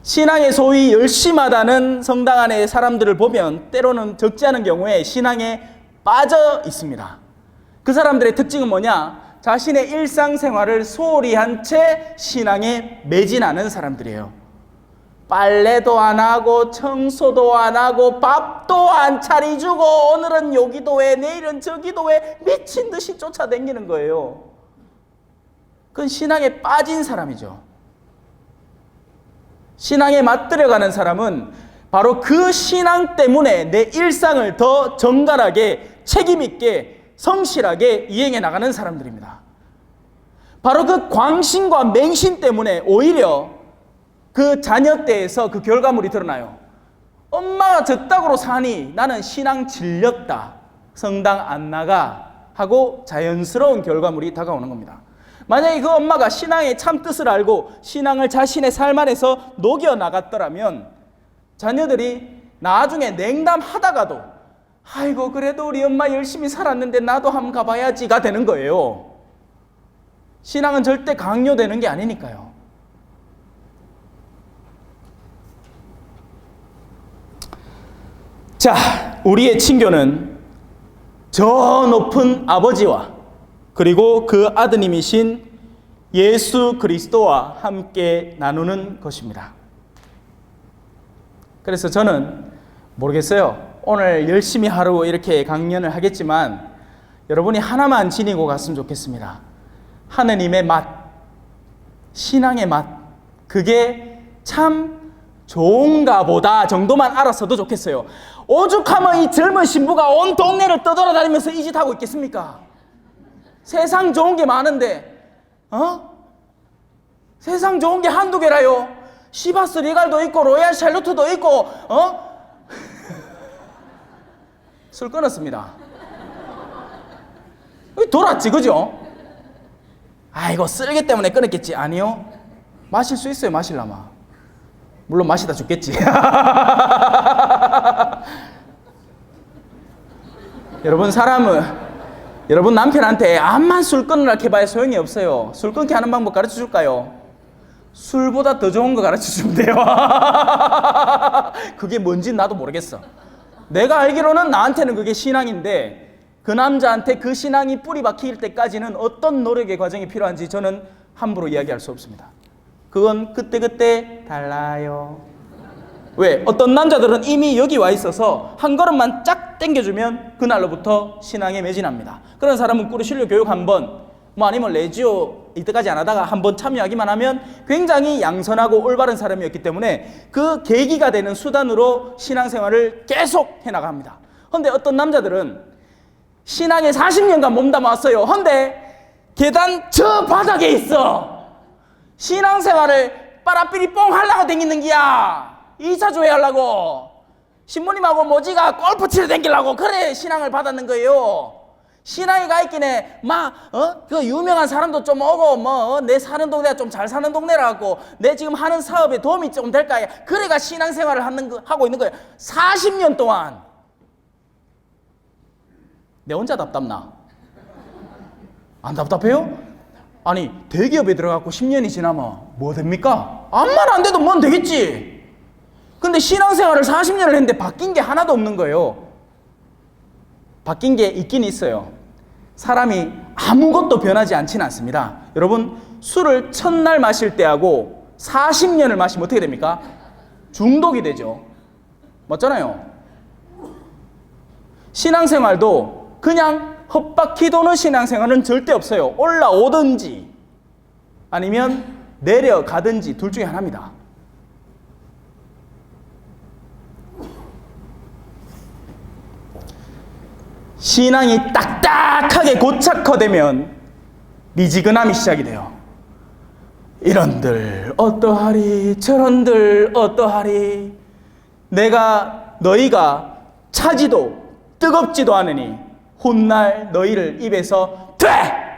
신앙에 소위 열심하다는 성당 안의 사람들을 보면 때로는 적지 않은 경우에 신앙에 빠져 있습니다. 그 사람들의 특징은 뭐냐? 자신의 일상생활을 소홀히 한 채 신앙에 매진하는 사람들이에요. 빨래도 안 하고 청소도 안 하고 밥도 안 차려주고 오늘은 요 기도회 내일은 저 기도회 미친 듯이 쫓아다니는 거예요. 그건 신앙에 빠진 사람이죠. 신앙에 맛들여가는 사람은 바로 그 신앙 때문에 내 일상을 더 정갈하게 책임있게 성실하게 이행해 나가는 사람들입니다. 바로 그 광신과 맹신 때문에 오히려 그 자녀 때에서 그 결과물이 드러나요. 엄마가 저따구로 사니 나는 신앙 질렸다. 성당 안 나가 하고 자연스러운 결과물이 다가오는 겁니다. 만약에 그 엄마가 신앙의 참 뜻을 알고 신앙을 자신의 삶 안에서 녹여 나갔더라면 자녀들이 나중에 냉담하다가도 아이고 그래도 우리 엄마 열심히 살았는데 나도 한번 가봐야지가 되는 거예요. 신앙은 절대 강요되는 게 아니니까요. 자, 우리의 친교는 저 높은 아버지와 그리고 그 아드님이신 예수 그리스도와 함께 나누는 것입니다. 그래서 저는 모르겠어요. 오늘 열심히 하루 이렇게 강연을 하겠지만 여러분이 하나만 지니고 갔으면 좋겠습니다. 하느님의 맛, 신앙의 맛, 그게 참 좋은가 보다 정도만 알았어도 좋겠어요. 오죽하면 이 젊은 신부가 온 동네를 떠돌아다니면서 이 짓 하고 있겠습니까? 세상 좋은 게 많은데, 세상 좋은 게 한두 개라요. 시바스 리갈도 있고 로얄 샬롯도 있고, 술 끊었습니다. 돌았지, 그죠? 아이고 쓰레기 때문에 끊었겠지. 아니요, 마실 수 있어요. 마실라마 물론 마시다 죽겠지. 여러분 남편한테 암만 술 끊으라 해봐야 소용이 없어요. 술 끊게 하는 방법 가르쳐 줄까요? 술보다 더 좋은 거 가르쳐 주면 돼요. 그게 뭔지 나도 모르겠어. 내가 알기로는 나한테는 그게 신앙인데 그 남자한테 그 신앙이 뿌리 박힐 때까지는 어떤 노력의 과정이 필요한지 저는 함부로 이야기할 수 없습니다. 그건 그때그때 달라요. 왜? 어떤 남자들은 이미 여기 와 있어서 한 걸음만 쫙 당겨주면 그날로부터 신앙에 매진합니다. 그런 사람은 꾸르실료 교육 한번, 아니면 레지오 이때까지 안 하다가 한번 참여하기만 하면 굉장히 양선하고 올바른 사람이었기 때문에 그 계기가 되는 수단으로 신앙생활을 계속 해나갑니다. 그런데 어떤 남자들은 신앙에 40년간 몸담아왔어요. 그런데 계단 저 바닥에 있어. 신앙생활을 빠라삐리 뽕 하려고 댕기는 기야. 2차 조회 하려고. 신부님하고 모지가 골프 치러 댕기려고 그래 신앙을 받았는 거예요. 신앙이 가 있긴 해. 그 유명한 사람도 좀 오고 내 사는 동네가 좀 잘 사는 동네라고 내 지금 하는 사업에 도움이 좀 될까. 그래가 신앙생활을 하고 있는 거예요. 40년 동안. 내 혼자 답답나? 안 답답해요? 아니 대기업에 들어가고 10년이 지나면 뭐 됩니까? 아무 말 안 돼도 뭔 되겠지. 근데 신앙생활을 40년을 했는데 바뀐 게 하나도 없는 거예요. 바뀐 게 있긴 있어요. 사람이 아무것도 변하지 않지는 않습니다. 여러분 술을 첫날 마실 때하고 40년을 마시면 어떻게 됩니까? 중독이 되죠. 맞잖아요. 신앙생활도 그냥 헛바퀴 도는 신앙생활은 절대 없어요. 올라오든지 아니면 내려가든지 둘 중에 하나입니다. 신앙이 딱딱하게 고착화되면 미지근함이 시작이 돼요. 이런들 어떠하리 저런들 어떠하리 너희가 차지도 뜨겁지도 않으니 훗날 너희를 입에서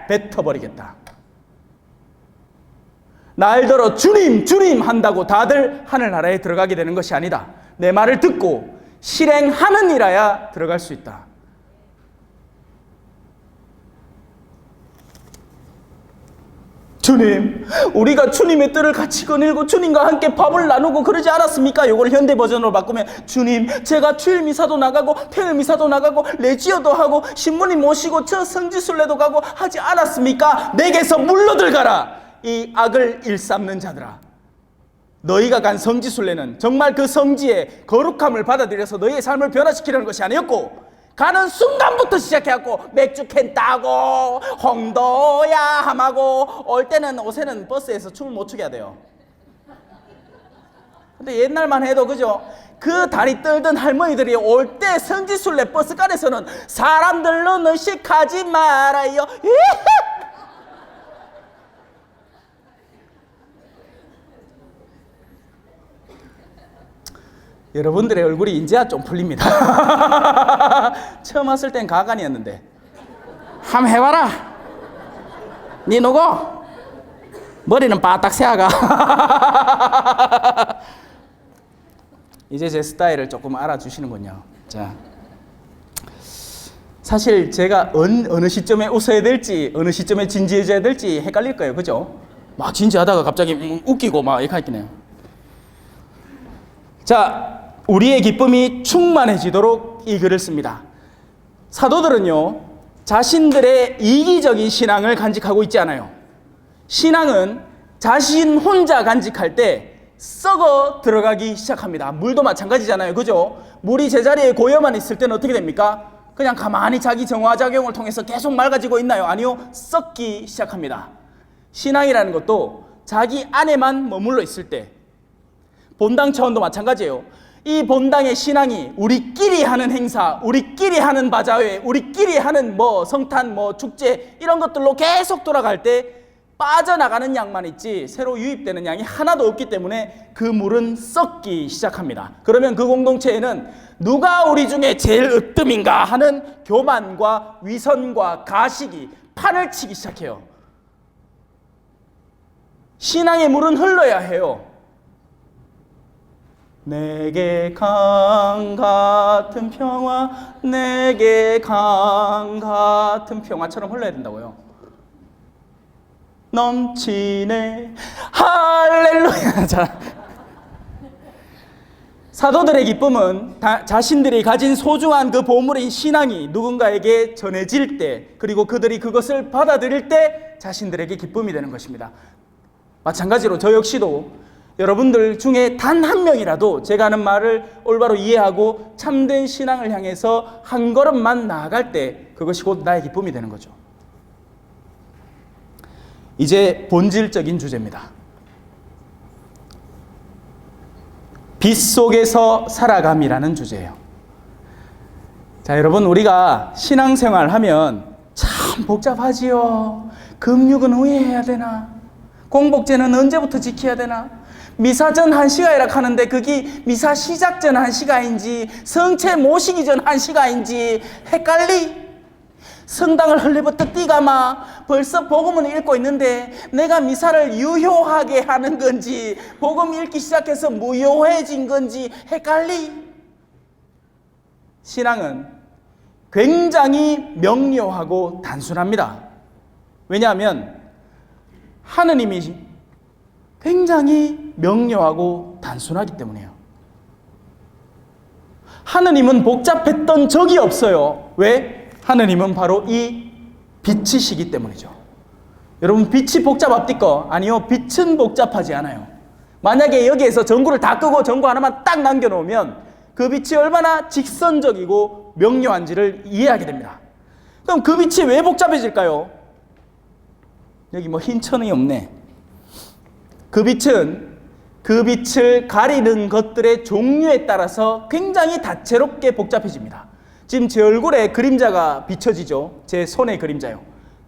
뱉어버리겠다. 날더러 주님 주님 한다고 다들 하늘나라에 들어가게 되는 것이 아니다. 내 말을 듣고 실행하는 이라야 들어갈 수 있다. 주님, 우리가 주님의 뜻을 같이 거닐고 주님과 함께 밥을 나누고 그러지 않았습니까? 이걸 현대 버전으로 바꾸면 주님, 제가 주일 미사도 나가고 평일 미사도 나가고 레지어도 하고 신부님 모시고 저 성지순례도 가고 하지 않았습니까? 내게서 물러들가라. 이 악을 일삼는 자들아, 너희가 간 성지순례는 정말 그 성지의 거룩함을 받아들여서 너희의 삶을 변화시키려는 것이 아니었고, 가는 순간부터 시작해갖고 맥주 캔 따고 홍도야 함하고 올 때는 옷에는 버스에서 춤을 못 추게 해야 돼요. 근데 옛날만 해도 그죠? 그 다리 떨던 할머니들이 올 때 성지순례 버스간에서는 사람들로 의식하지 말아요. 여러분들의 얼굴이 이제야 좀 풀립니다. 처음 왔을 땐 가관이었는데 한번 해봐라. 니 누구? 머리는 바딱 세아가. 이제 제 스타일을 조금 알아주시는군요. 자, 사실 제가 어느 시점에 웃어야 될지 어느 시점에 진지해져야 될지 헷갈릴 거예요. 그죠? 막 진지하다가 갑자기 웃기고 막 이렇게 하겠네요. 자, 우리의 기쁨이 충만해지도록 이 글을 씁니다. 사도들은요, 자신들의 이기적인 신앙을 간직하고 있지 않아요. 신앙은 자신 혼자 간직할 때 썩어 들어가기 시작합니다. 물도 마찬가지잖아요. 그죠? 물이 제자리에 고여만 있을 때는 어떻게 됩니까? 그냥 가만히 자기 정화작용을 통해서 계속 맑아지고 있나요? 아니요, 썩기 시작합니다. 신앙이라는 것도 자기 안에만 머물러 있을 때, 본당 차원도 마찬가지예요. 이 본당의 신앙이 우리끼리 하는 행사, 우리끼리 하는 바자회, 우리끼리 하는 성탄, 축제 이런 것들로 계속 돌아갈 때 빠져나가는 양만 있지 새로 유입되는 양이 하나도 없기 때문에 그 물은 썩기 시작합니다. 그러면 그 공동체에는 누가 우리 중에 제일 으뜸인가 하는 교만과 위선과 가식이 판을 치기 시작해요. 신앙의 물은 흘러야 해요. 내게 강 같은 평화, 내게 강 같은 평화처럼 흘러야 된다고요. 넘치네 할렐루야. 자, 사도들의 기쁨은 자신들이 가진 소중한 그 보물인 신앙이 누군가에게 전해질 때, 그리고 그들이 그것을 받아들일 때 자신들에게 기쁨이 되는 것입니다. 마찬가지로 저 역시도 여러분들 중에 단 한 명이라도 제가 하는 말을 올바로 이해하고 참된 신앙을 향해서 한 걸음만 나아갈 때 그것이 곧 나의 기쁨이 되는 거죠. 이제 본질적인 주제입니다. 빛 속에서 살아감이라는 주제예요. 자, 여러분, 우리가 신앙생활 하면 참 복잡하지요. 금육은 후에 해야 되나? 공복제는 언제부터 지켜야 되나? 미사 전 1시간이라 하는데 그게 미사 시작 전 1시간인지 성체 모시기 전 1시간인지 헷갈리? 성당을 흘리부터 뛰가마 벌써 복음은 읽고 있는데 내가 미사를 유효하게 하는 건지 복음 읽기 시작해서 무효해진 건지 헷갈리? 신앙은 굉장히 명료하고 단순합니다. 왜냐하면 하느님이 굉장히 명료하고 단순하기 때문이에요. 하느님은 복잡했던 적이 없어요. 왜? 하느님은 바로 이 빛이시기 때문이죠. 여러분, 빛이 복잡합니까? 아니요, 빛은 복잡하지 않아요. 만약에 여기에서 전구를 다 끄고 전구 하나만 딱 남겨놓으면 그 빛이 얼마나 직선적이고 명료한지를 이해하게 됩니다. 그럼 그 빛이 왜 복잡해질까요? 여기 흰 천이 없네. 그 빛은 그 빛을 가리는 것들의 종류에 따라서 굉장히 다채롭게 복잡해집니다. 지금 제 얼굴에 그림자가 비춰지죠. 제 손의 그림자요.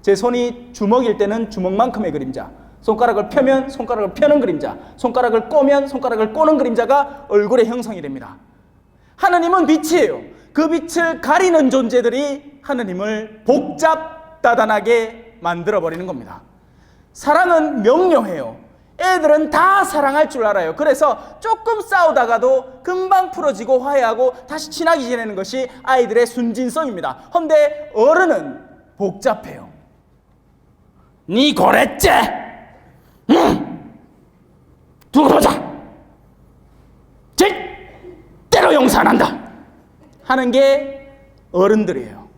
제 손이 주먹일 때는 주먹만큼의 그림자, 손가락을 펴면 손가락을 펴는 그림자, 손가락을 꼬면 손가락을 꼬는 그림자가 얼굴에 형성이 됩니다. 하느님은 빛이에요. 그 빛을 가리는 존재들이 하느님을 복잡다단하게 만들어버리는 겁니다. 사랑은 명료해요. 애들은 다 사랑할 줄 알아요. 그래서 조금 싸우다가도 금방 풀어지고 화해하고 다시 친하게 지내는 것이 아이들의 순진성입니다. 그런데 어른은 복잡해요. 니 고랬제? 응? 두고 보자. 절대로 용서 안 한다 하는 게 어른들이에요.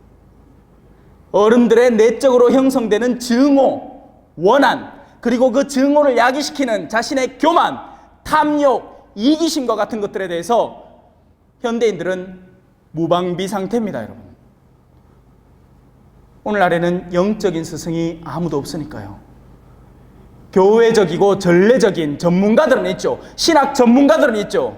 어른들의 내적으로 형성되는 증오, 원한, 그리고 그 증오를 야기시키는 자신의 교만, 탐욕, 이기심과 같은 것들에 대해서 현대인들은 무방비 상태입니다, 여러분. 오늘날에는 영적인 스승이 아무도 없으니까요. 교회적이고 전례적인 전문가들은 있죠. 신학 전문가들은 있죠.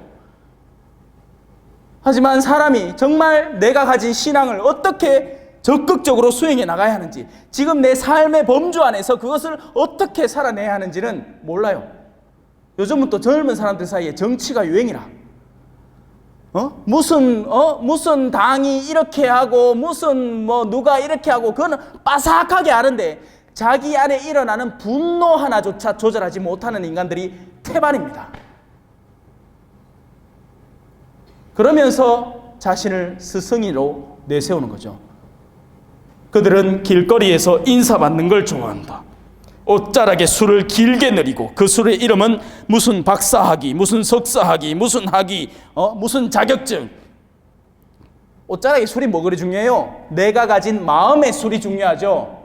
하지만 사람이 정말 내가 가진 신앙을 어떻게 적극적으로 수행해 나가야 하는지, 지금 내 삶의 범주 안에서 그것을 어떻게 살아내야 하는지는 몰라요. 요즘은 또 젊은 사람들 사이에 정치가 유행이라. 무슨 당이 이렇게 하고 무슨 누가 이렇게 하고 그거는 빠삭하게 아는데 자기 안에 일어나는 분노 하나조차 조절하지 못하는 인간들이 태반입니다. 그러면서 자신을 스승으로 내세우는 거죠. 그들은 길거리에서 인사받는 걸 좋아한다. 옷자락에 술을 길게 내리고 그 술의 이름은 무슨 박사학위, 무슨 석사학위, 무슨 학위, 무슨 자격증. 옷자락에 술이 뭐 그리 중요해요? 내가 가진 마음의 술이 중요하죠.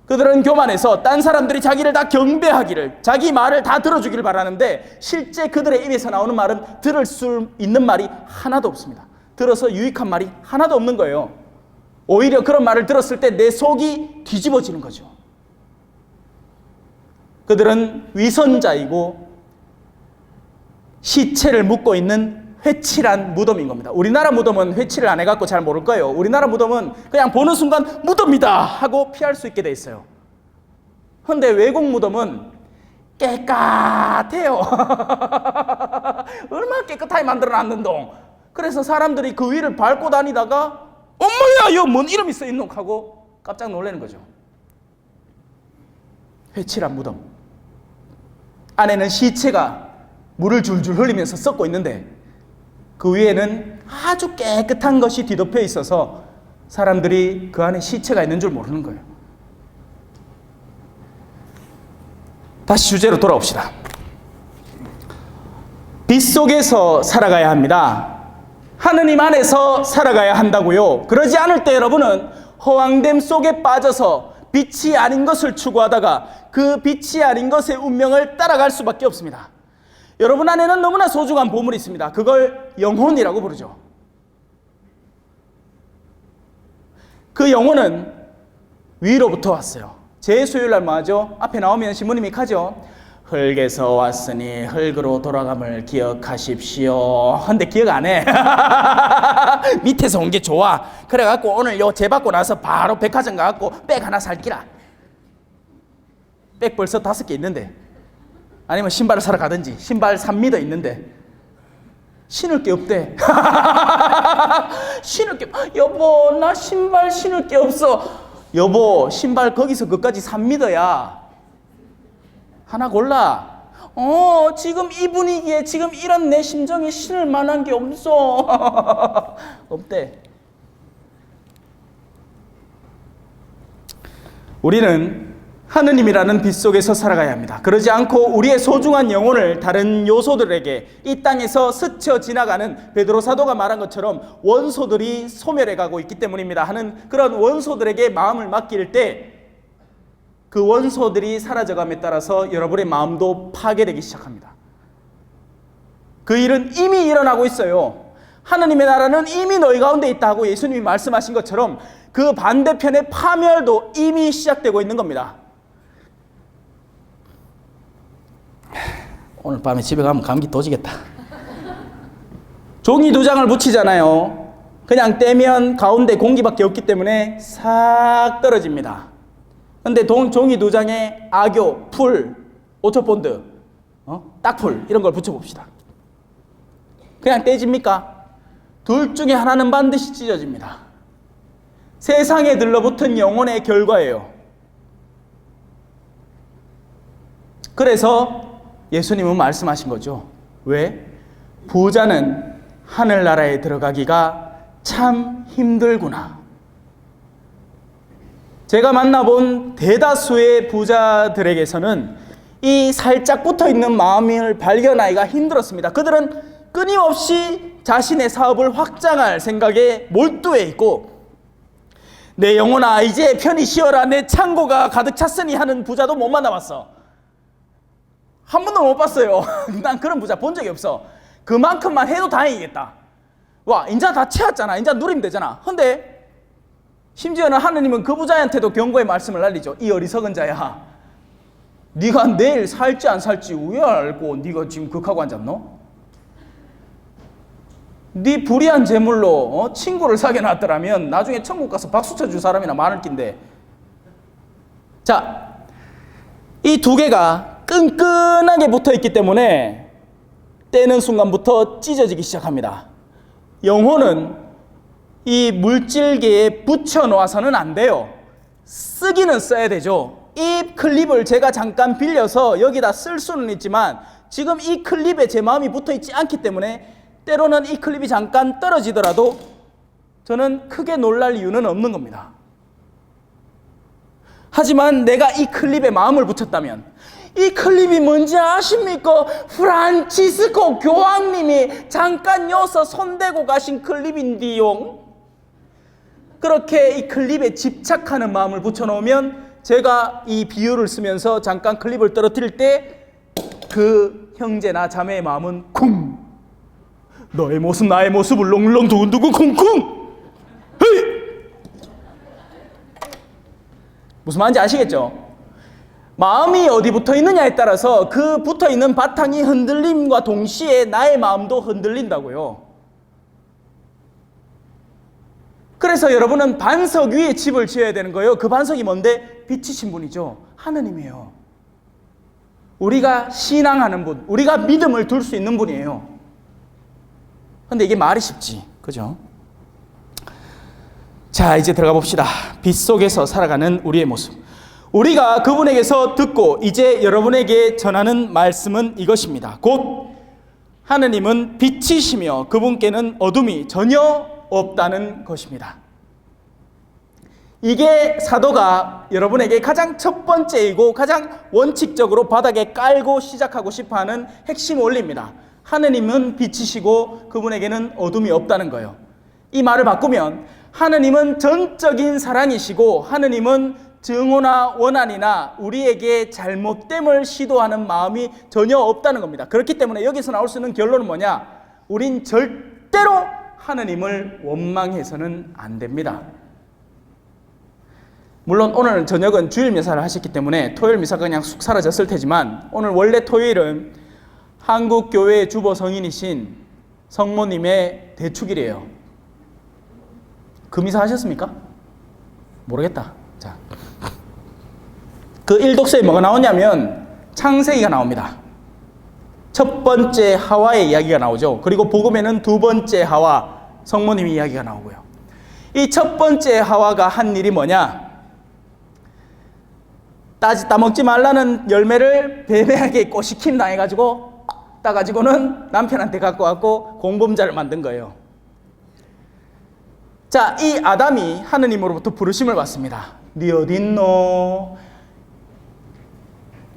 그들은 교만해서 딴 사람들이 자기를 다 경배하기를, 자기 말을 다 들어주기를 바라는데 실제 그들의 입에서 나오는 말은 들을 수 있는 말이 하나도 없습니다. 들어서 유익한 말이 하나도 없는 거예요. 오히려 그런 말을 들었을 때 내 속이 뒤집어지는 거죠. 그들은 위선자이고 시체를 묻고 있는 회칠한 무덤인 겁니다. 우리나라 무덤은 회칠을 안 해갖고 잘 모를 거예요. 우리나라 무덤은 그냥 보는 순간 무덤이다 하고 피할 수 있게 돼 있어요. 그런데 외국 무덤은 깨끗해요. 얼마나 깨끗하게 만들어놨는동. 그래서 사람들이 그 위를 밟고 다니다가 엄마야, 이거 뭔 이름이 써있노? 하고 깜짝 놀라는 거죠. 회칠한 무덤. 안에는 시체가 물을 줄줄 흘리면서 썩고 있는데 그 위에는 아주 깨끗한 것이 뒤덮여 있어서 사람들이 그 안에 시체가 있는 줄 모르는 거예요. 다시 주제로 돌아옵시다. 빛 속에서 살아가야 합니다. 하느님 안에서 살아가야 한다고요. 그러지 않을 때 여러분은 허황됨 속에 빠져서 빛이 아닌 것을 추구하다가 그 빛이 아닌 것의 운명을 따라갈 수밖에 없습니다. 여러분 안에는 너무나 소중한 보물이 있습니다. 그걸 영혼이라고 부르죠. 그 영혼은 위로부터 왔어요. 제수요일날 뭐 하죠? 앞에 나오면 신부님이 가죠. 흙에서 왔으니 흙으로 돌아감을 기억하십시오. 근데 기억 안 해. 밑에서 온 게 좋아. 그래갖고 오늘 요 재 받고 나서 바로 백화점 가갖고 백 하나 살기라. 백 벌써 5개 있는데, 아니면 신발을 사러 가든지 신발 3m 있는데 신을 게 없대. 신을 게, 여보 나 신발 신을 게 없어. 여보 신발 거기서 거기까지 3m야. 하나 골라. 지금 이 분위기에 지금 이런 내 심정에 신을 만한 게 없어. 없대. 우리는 하느님이라는 빛 속에서 살아가야 합니다. 그러지 않고 우리의 소중한 영혼을 다른 요소들에게 이 땅에서 스쳐 지나가는 베드로 사도가 말한 것처럼 원소들이 소멸해 가고 있기 때문입니다 하는 그런 원소들에게 마음을 맡길 때 그 원소들이 사라져감에 따라서 여러분의 마음도 파괴되기 시작합니다. 그 일은 이미 일어나고 있어요. 하느님의 나라는 이미 너희 가운데 있다 하고 예수님이 말씀하신 것처럼 그 반대편의 파멸도 이미 시작되고 있는 겁니다. 오늘 밤에 집에 가면 감기 도지겠다. 종이 2장을 붙이잖아요. 그냥 떼면 가운데 공기밖에 없기 때문에 싹 떨어집니다. 근데 종이 2장에 악교, 풀, 오초본드, 딱풀 이런 걸 붙여봅시다. 그냥 떼집니까? 둘 중에 하나는 반드시 찢어집니다. 세상에 들러붙은 영혼의 결과예요. 그래서 예수님은 말씀하신 거죠. 왜? 부자는 하늘나라에 들어가기가 참 힘들구나. 제가 만나본 대다수의 부자들에게서는 이 살짝 붙어있는 마음을 발견하기가 힘들었습니다. 그들은 끊임없이 자신의 사업을 확장할 생각에 몰두해 있고, 내 영혼아 이제 편히 쉬어라, 내 창고가 가득 찼으니 하는 부자도 못 만나봤어. 한 번도 못 봤어요. 난 그런 부자 본 적이 없어. 그만큼만 해도 다행이겠다. 와, 인자 다 채웠잖아. 인자 누리면 되잖아. 근데 심지어는 하느님은 그 부자한테도 경고의 말씀을 날리죠. 이 어리석은 자야, 네가 내일 살지 안 살지 왜 알고 네가 지금 극하고 앉았노? 네 불의한 재물로 친구를 사귀어 놨더라면 나중에 천국 가서 박수 쳐줄 사람이나 많을 낀데. 자, 이 두 개가 끈끈하게 붙어있기 때문에 떼는 순간부터 찢어지기 시작합니다. 영혼은 이 물질계에 붙여놓아서는 안 돼요. 쓰기는 써야 되죠. 이 클립을 제가 잠깐 빌려서 여기다 쓸 수는 있지만 지금 이 클립에 제 마음이 붙어있지 않기 때문에 때로는 이 클립이 잠깐 떨어지더라도 저는 크게 놀랄 이유는 없는 겁니다. 하지만 내가 이 클립에 마음을 붙였다면, 이 클립이 뭔지 아십니까? 프란치스코 교황님이 잠깐 여기서 손대고 가신 클립인디용. 그렇게 이 클립에 집착하는 마음을 붙여놓으면 제가 이 비유를 쓰면서 잠깐 클립을 떨어뜨릴 때 그 형제나 자매의 마음은 쿵, 너의 모습 나의 모습 울렁울렁 두근두근 쿵쿵. 헤이! 무슨 말인지 아시겠죠? 마음이 어디 붙어 있느냐에 따라서 그 붙어 있는 바탕이 흔들림과 동시에 나의 마음도 흔들린다고요. 그래서 여러분은 반석 위에 집을 지어야 되는 거예요. 그 반석이 뭔데? 빛이신 분이죠. 하느님이에요. 우리가 신앙하는 분, 우리가 믿음을 둘 수 있는 분이에요. 근데 이게 말이 쉽지, 그죠? 자, 이제 들어가 봅시다. 빛 속에서 살아가는 우리의 모습. 우리가 그분에게서 듣고 이제 여러분에게 전하는 말씀은 이것입니다. 곧 하느님은 빛이시며 그분께는 어둠이 전혀 없다는 것입니다. 이게 사도가 여러분에게 가장 첫 번째이고 가장 원칙적으로 바닥에 깔고 시작하고 싶어하는 핵심 원리입니다. 하느님은 빛이시고 그분에게는 어둠이 없다는 거예요. 이 말을 바꾸면 하느님은 전적인 사랑이시고 하느님은 증오나 원한이나 우리에게 잘못됨을 시도하는 마음이 전혀 없다는 겁니다. 그렇기 때문에 여기서 나올 수 있는 결론은 뭐냐? 우린 절대로 하느님을 원망해서는 안 됩니다. 물론 오늘 저녁은 주일 미사를 하셨기 때문에 토요일 미사가 그냥 쑥 사라졌을 테지만 오늘 원래 토요일은 한국교회의 주보 성인이신 성모님의 대축일이에요. 그 미사 하셨습니까? 모르겠다. 자, 그 일독서에 뭐가 나오냐면 창세기가 나옵니다. 첫 번째 하와의 이야기가 나오죠. 그리고 복음에는 두 번째 하와 성모님 이야기가 나오고요. 이 첫 번째 하와가 한 일이 뭐냐? 따먹지 말라는 열매를 뱀에게 꼬시킴 당해가지고 따가지고는 남편한테 갖고 왔고 공범자를 만든 거예요. 자, 이 아담이 하느님으로부터 부르심을 받습니다. 네 어딨노?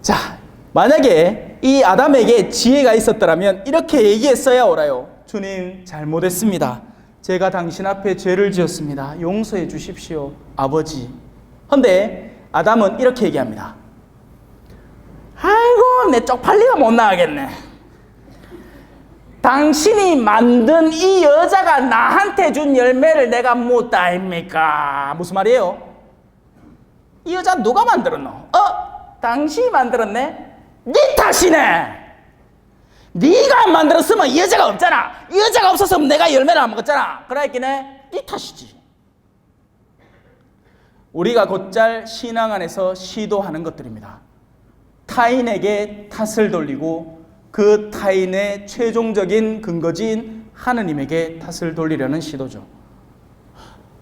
자, 만약에 이 아담에게 지혜가 있었더라면 이렇게 얘기했어야 옳아요. 주님, 잘못했습니다. 제가 당신 앞에 죄를 지었습니다. 용서해 주십시오, 아버지. 근데 아담은 이렇게 얘기합니다. 아이고, 내 쪽팔리가 못 나가겠네. 당신이 만든 이 여자가 나한테 준 열매를 내가 못 따입니까? 무슨 말이에요? 이 여자 누가 만들었노? 당신이 만들었네? 네 탓이네! 네가 안 만들었으면 이 여자가 없잖아. 이 여자가 없었으면 내가 열매를 안 먹었잖아. 그러니까 네 탓이지. 우리가 곧잘 신앙 안에서 시도하는 것들입니다. 타인에게 탓을 돌리고 그 타인의 최종적인 근거지인 하느님에게 탓을 돌리려는 시도죠.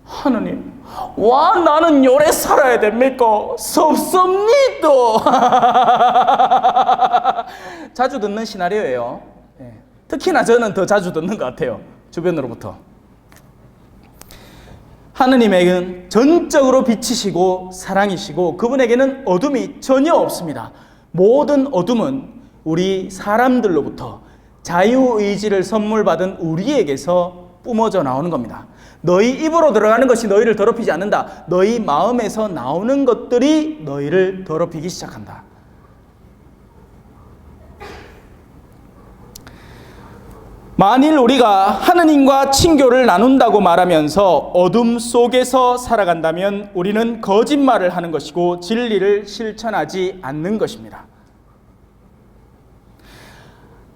하느님, 와 나는 요래 살아야 됩니까? 섭섭니다. 자주 듣는 시나리오예요. 특히나 저는 더 자주 듣는 것 같아요. 주변으로부터. 하느님에게는 전적으로 빛이시고 사랑이시고 그분에게는 어둠이 전혀 없습니다. 모든 어둠은 우리 사람들로부터 자유의지를 선물받은 우리에게서 뿜어져 나오는 겁니다. 너희 입으로 들어가는 것이 너희를 더럽히지 않는다. 너희 마음에서 나오는 것들이 너희를 더럽히기 시작한다. 만일 우리가 하느님과 친교를 나눈다고 말하면서 어둠 속에서 살아간다면 우리는 거짓말을 하는 것이고 진리를 실천하지 않는 것입니다.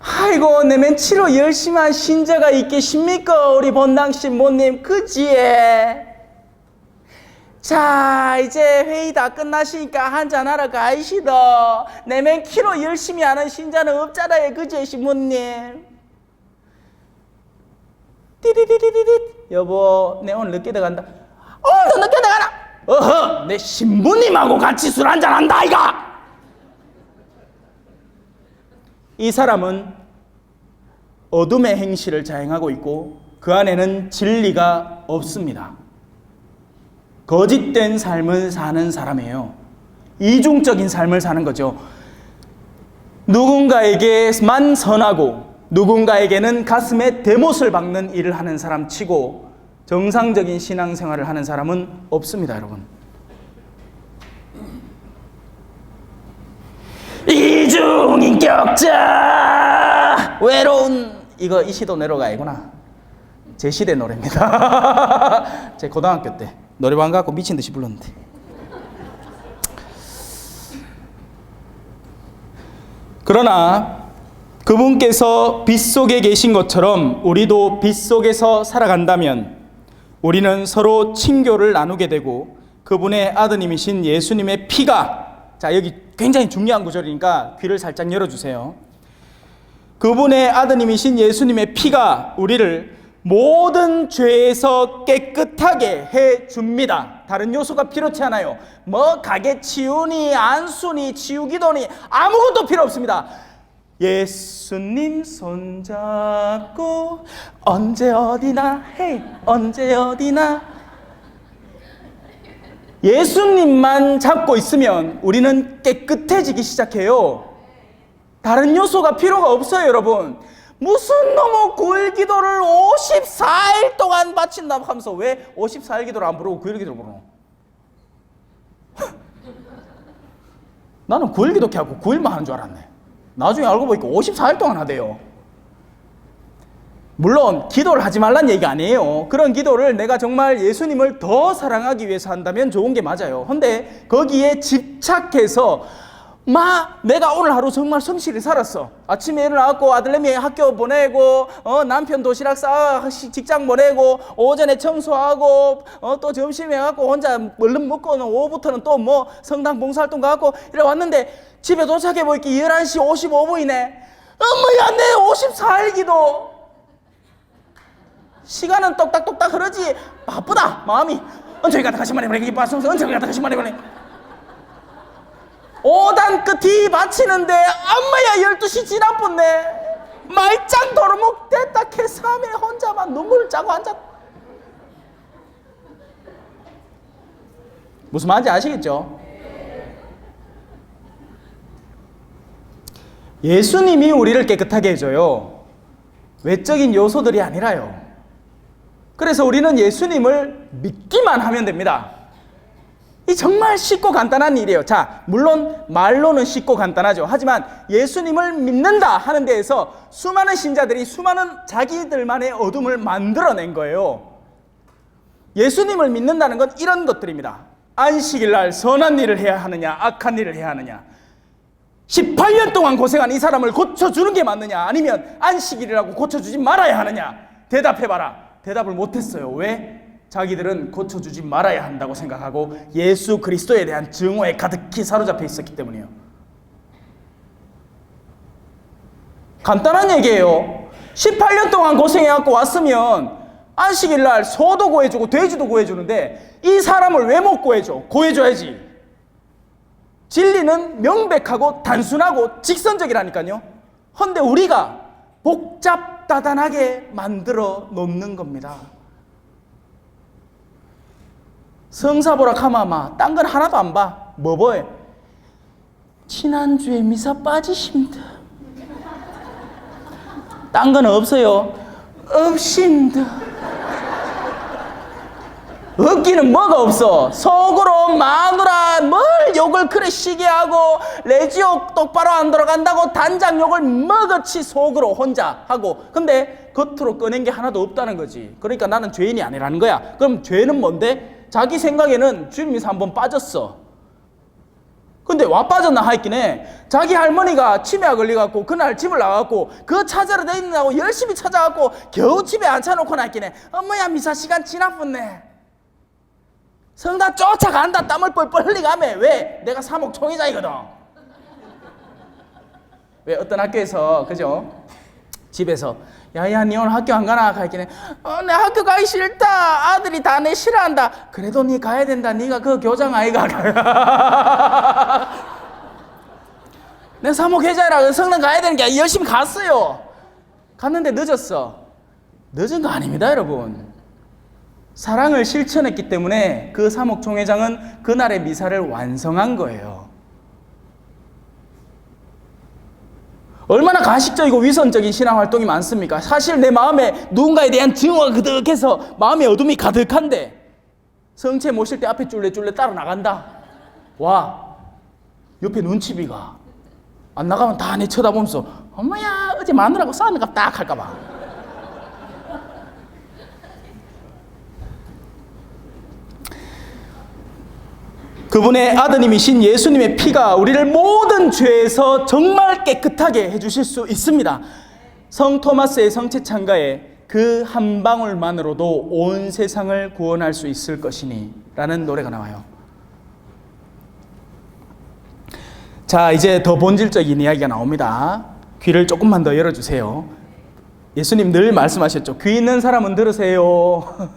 아이고 내면 치료 열심히 한 신자가 있겠습니까? 우리 본당 신부님 그지에. 자 이제 회의 다 끝나시니까 한잔하러 가이시다. 내면 키로 열심히 하는 신자는 없잖아요. 그지에 신부님. 띠리리리릿 여보 내 오늘 늦게 들어간다. 너 늦게 들어가라. 어허 내 신부님하고 같이 술 한잔 한다 아이가. 이 사람은 어둠의 행실을 자행하고 있고 그 안에는 진리가 없습니다. 거짓된 삶을 사는 사람이에요. 이중적인 삶을 사는 거죠. 누군가에게만 선하고 누군가에게는 가슴에 대못을 박는 일을 하는 사람 치고 정상적인 신앙생활을 하는 사람은 없습니다, 여러분. 이중인격자 외로운 이거 이시도 내로가 아니구나. 제 시대 노래입니다. 제 고등학교 때 노래방 가고 미친 듯이 불렀는데. 그러나 그분께서 빛 속에 계신 것처럼 우리도 빛 속에서 살아간다면 우리는 서로 친교를 나누게 되고 그분의 아드님이신 예수님의 피가, 자 여기 굉장히 중요한 구절이니까 귀를 살짝 열어주세요. 그분의 아드님이신 예수님의 피가 우리를 모든 죄에서 깨끗하게 해줍니다. 다른 요소가 필요치 않아요. 뭐 가게 치우니 안수니 치우기도니 아무것도 필요 없습니다. 예수님 손잡고 언제 어디나 해 언제 어디나 예수님만 잡고 있으면 우리는 깨끗해지기 시작해요. 다른 요소가 필요가 없어요, 여러분. 무슨 놈의 9일 기도를 54일 동안 바친다고 하면서 왜 54일 기도를 안 부르고 9일 기도를 부르노? 나는 9일 기도 하고 9일만 하는 줄 알았네. 나중에 알고 보니까 54일 동안 하대요. 물론 기도를 하지 말란 얘기가 아니에요. 그런 기도를 내가 정말 예수님을 더 사랑하기 위해서 한다면 좋은 게 맞아요. 근데 거기에 집착해서 내가 오늘 하루 정말 성실히 살았어. 아침에 일어나고 아들내미 학교 보내고 남편 도시락 싸 직장 보내고 오전에 청소하고 또 점심에 가고 혼자 얼른 먹고는 오후부터는 또 뭐 성당 봉사활동 가고 이래 왔는데 집에 도착해 보니까 11시 55분이네. 엄마야 내 54일 기도. 시간은 똑딱똑딱 흐르지 바쁘다 마음이. 언제 갔다 가시만해 보내 언제 갔다 가시만해 보내. 5단 끝이 마치는데 엄마야 12시 지나버네. 말짱 도루묵 됐다 캐서 하면 혼자만 눈물을 짜고 앉았. 무슨 말인지 아시겠죠? 예수님이 우리를 깨끗하게 해줘요. 외적인 요소들이 아니라요. 그래서 우리는 예수님을 믿기만 하면 됩니다. 이 정말 쉽고 간단한 일이에요. 자, 물론 말로는 쉽고 간단하죠. 하지만 예수님을 믿는다 하는 데에서 수많은 신자들이 수많은 자기들만의 어둠을 만들어낸 거예요. 예수님을 믿는다는 건 이런 것들입니다. 안식일 날 선한 일을 해야 하느냐 악한 일을 해야 하느냐, 18년 동안 고생한 이 사람을 고쳐주는 게 맞느냐, 아니면 안식일이라고 고쳐주지 말아야 하느냐? 대답해봐라. 대답을 못했어요. 왜? 자기들은 고쳐주지 말아야 한다고 생각하고 예수 그리스도에 대한 증오에 가득히 사로잡혀 있었기 때문이에요. 간단한 얘기예요. 18년 동안 고생해갖고 왔으면 안식일날 소도 구해주고 돼지도 구해주는데 이 사람을 왜 못 구해줘? 구해줘야지. 진리는 명백하고 단순하고 직선적이라니까요. 헌데 우리가 복잡다단하게 만들어 놓는 겁니다. 성사 보라 카마마 딴 건 하나도 안 봐. 뭐 보해? 지난주에 미사 빠지십니다. 딴 건 없어요. 없습니다. 없기는 뭐가 없어. 속으로 마누라 뭘 욕을 그래 시게 하고 레지욕 똑바로 안 돌아간다고 단장 욕을 머거치 속으로 혼자 하고, 근데 겉으로 꺼낸 게 하나도 없다는 거지. 그러니까 나는 죄인이 아니라는 거야. 그럼 죄는 뭔데? 자기 생각에는 주님이서 한번 빠졌어. 근데 와 빠졌나 하였긴 해. 자기 할머니가 치매가 걸려갖고 그날 집을 나가갖고 그 찾으러 다닌다고 열심히 찾아갖고 겨우 집에 앉혀놓고 나있긴 해. 어머야 미사 시간 지나쁘네. 성당 쫓아간다. 땀을 뻘뻘 흘리가며. 왜? 내가 사목 총회장이거든. 왜 어떤 학교에서 그죠? 집에서 야야 니 오늘 학교 안 가나? 하긴 해. 내 학교 가기 싫다. 아들이 다 내 싫어한다. 그래도 니 가야 된다. 니가 그 교장 아이가. 내 사목회장이라 성당 가야 되는 게 열심히 갔어요. 갔는데 늦었어. 늦은 거 아닙니다 여러분. 사랑을 실천했기 때문에 그 사목총회장은 그날의 미사를 완성한 거예요. 얼마나 가식적이고 위선적인 신앙활동이 많습니까? 사실 내 마음에 누군가에 대한 증오가 그득해서 마음의 어둠이 가득한데 성체 모실 때 앞에 쫄래쫄래 따라 나간다. 와, 옆에 눈치비가 안 나가면 다 내 쳐다보면서 엄마야 어제 마누라하고 싸우는가 딱 할까봐. 그분의 아드님이신 예수님의 피가 우리를 모든 죄에서 정말 깨끗하게 해주실 수 있습니다. 성 토마스의 성체 창가에 그 한 방울만으로도 온 세상을 구원할 수 있을 것이니 라는 노래가 나와요. 자, 이제 더 본질적인 이야기가 나옵니다. 귀를 조금만 더 열어주세요. 예수님 늘 말씀하셨죠. 귀 있는 사람은 들으세요.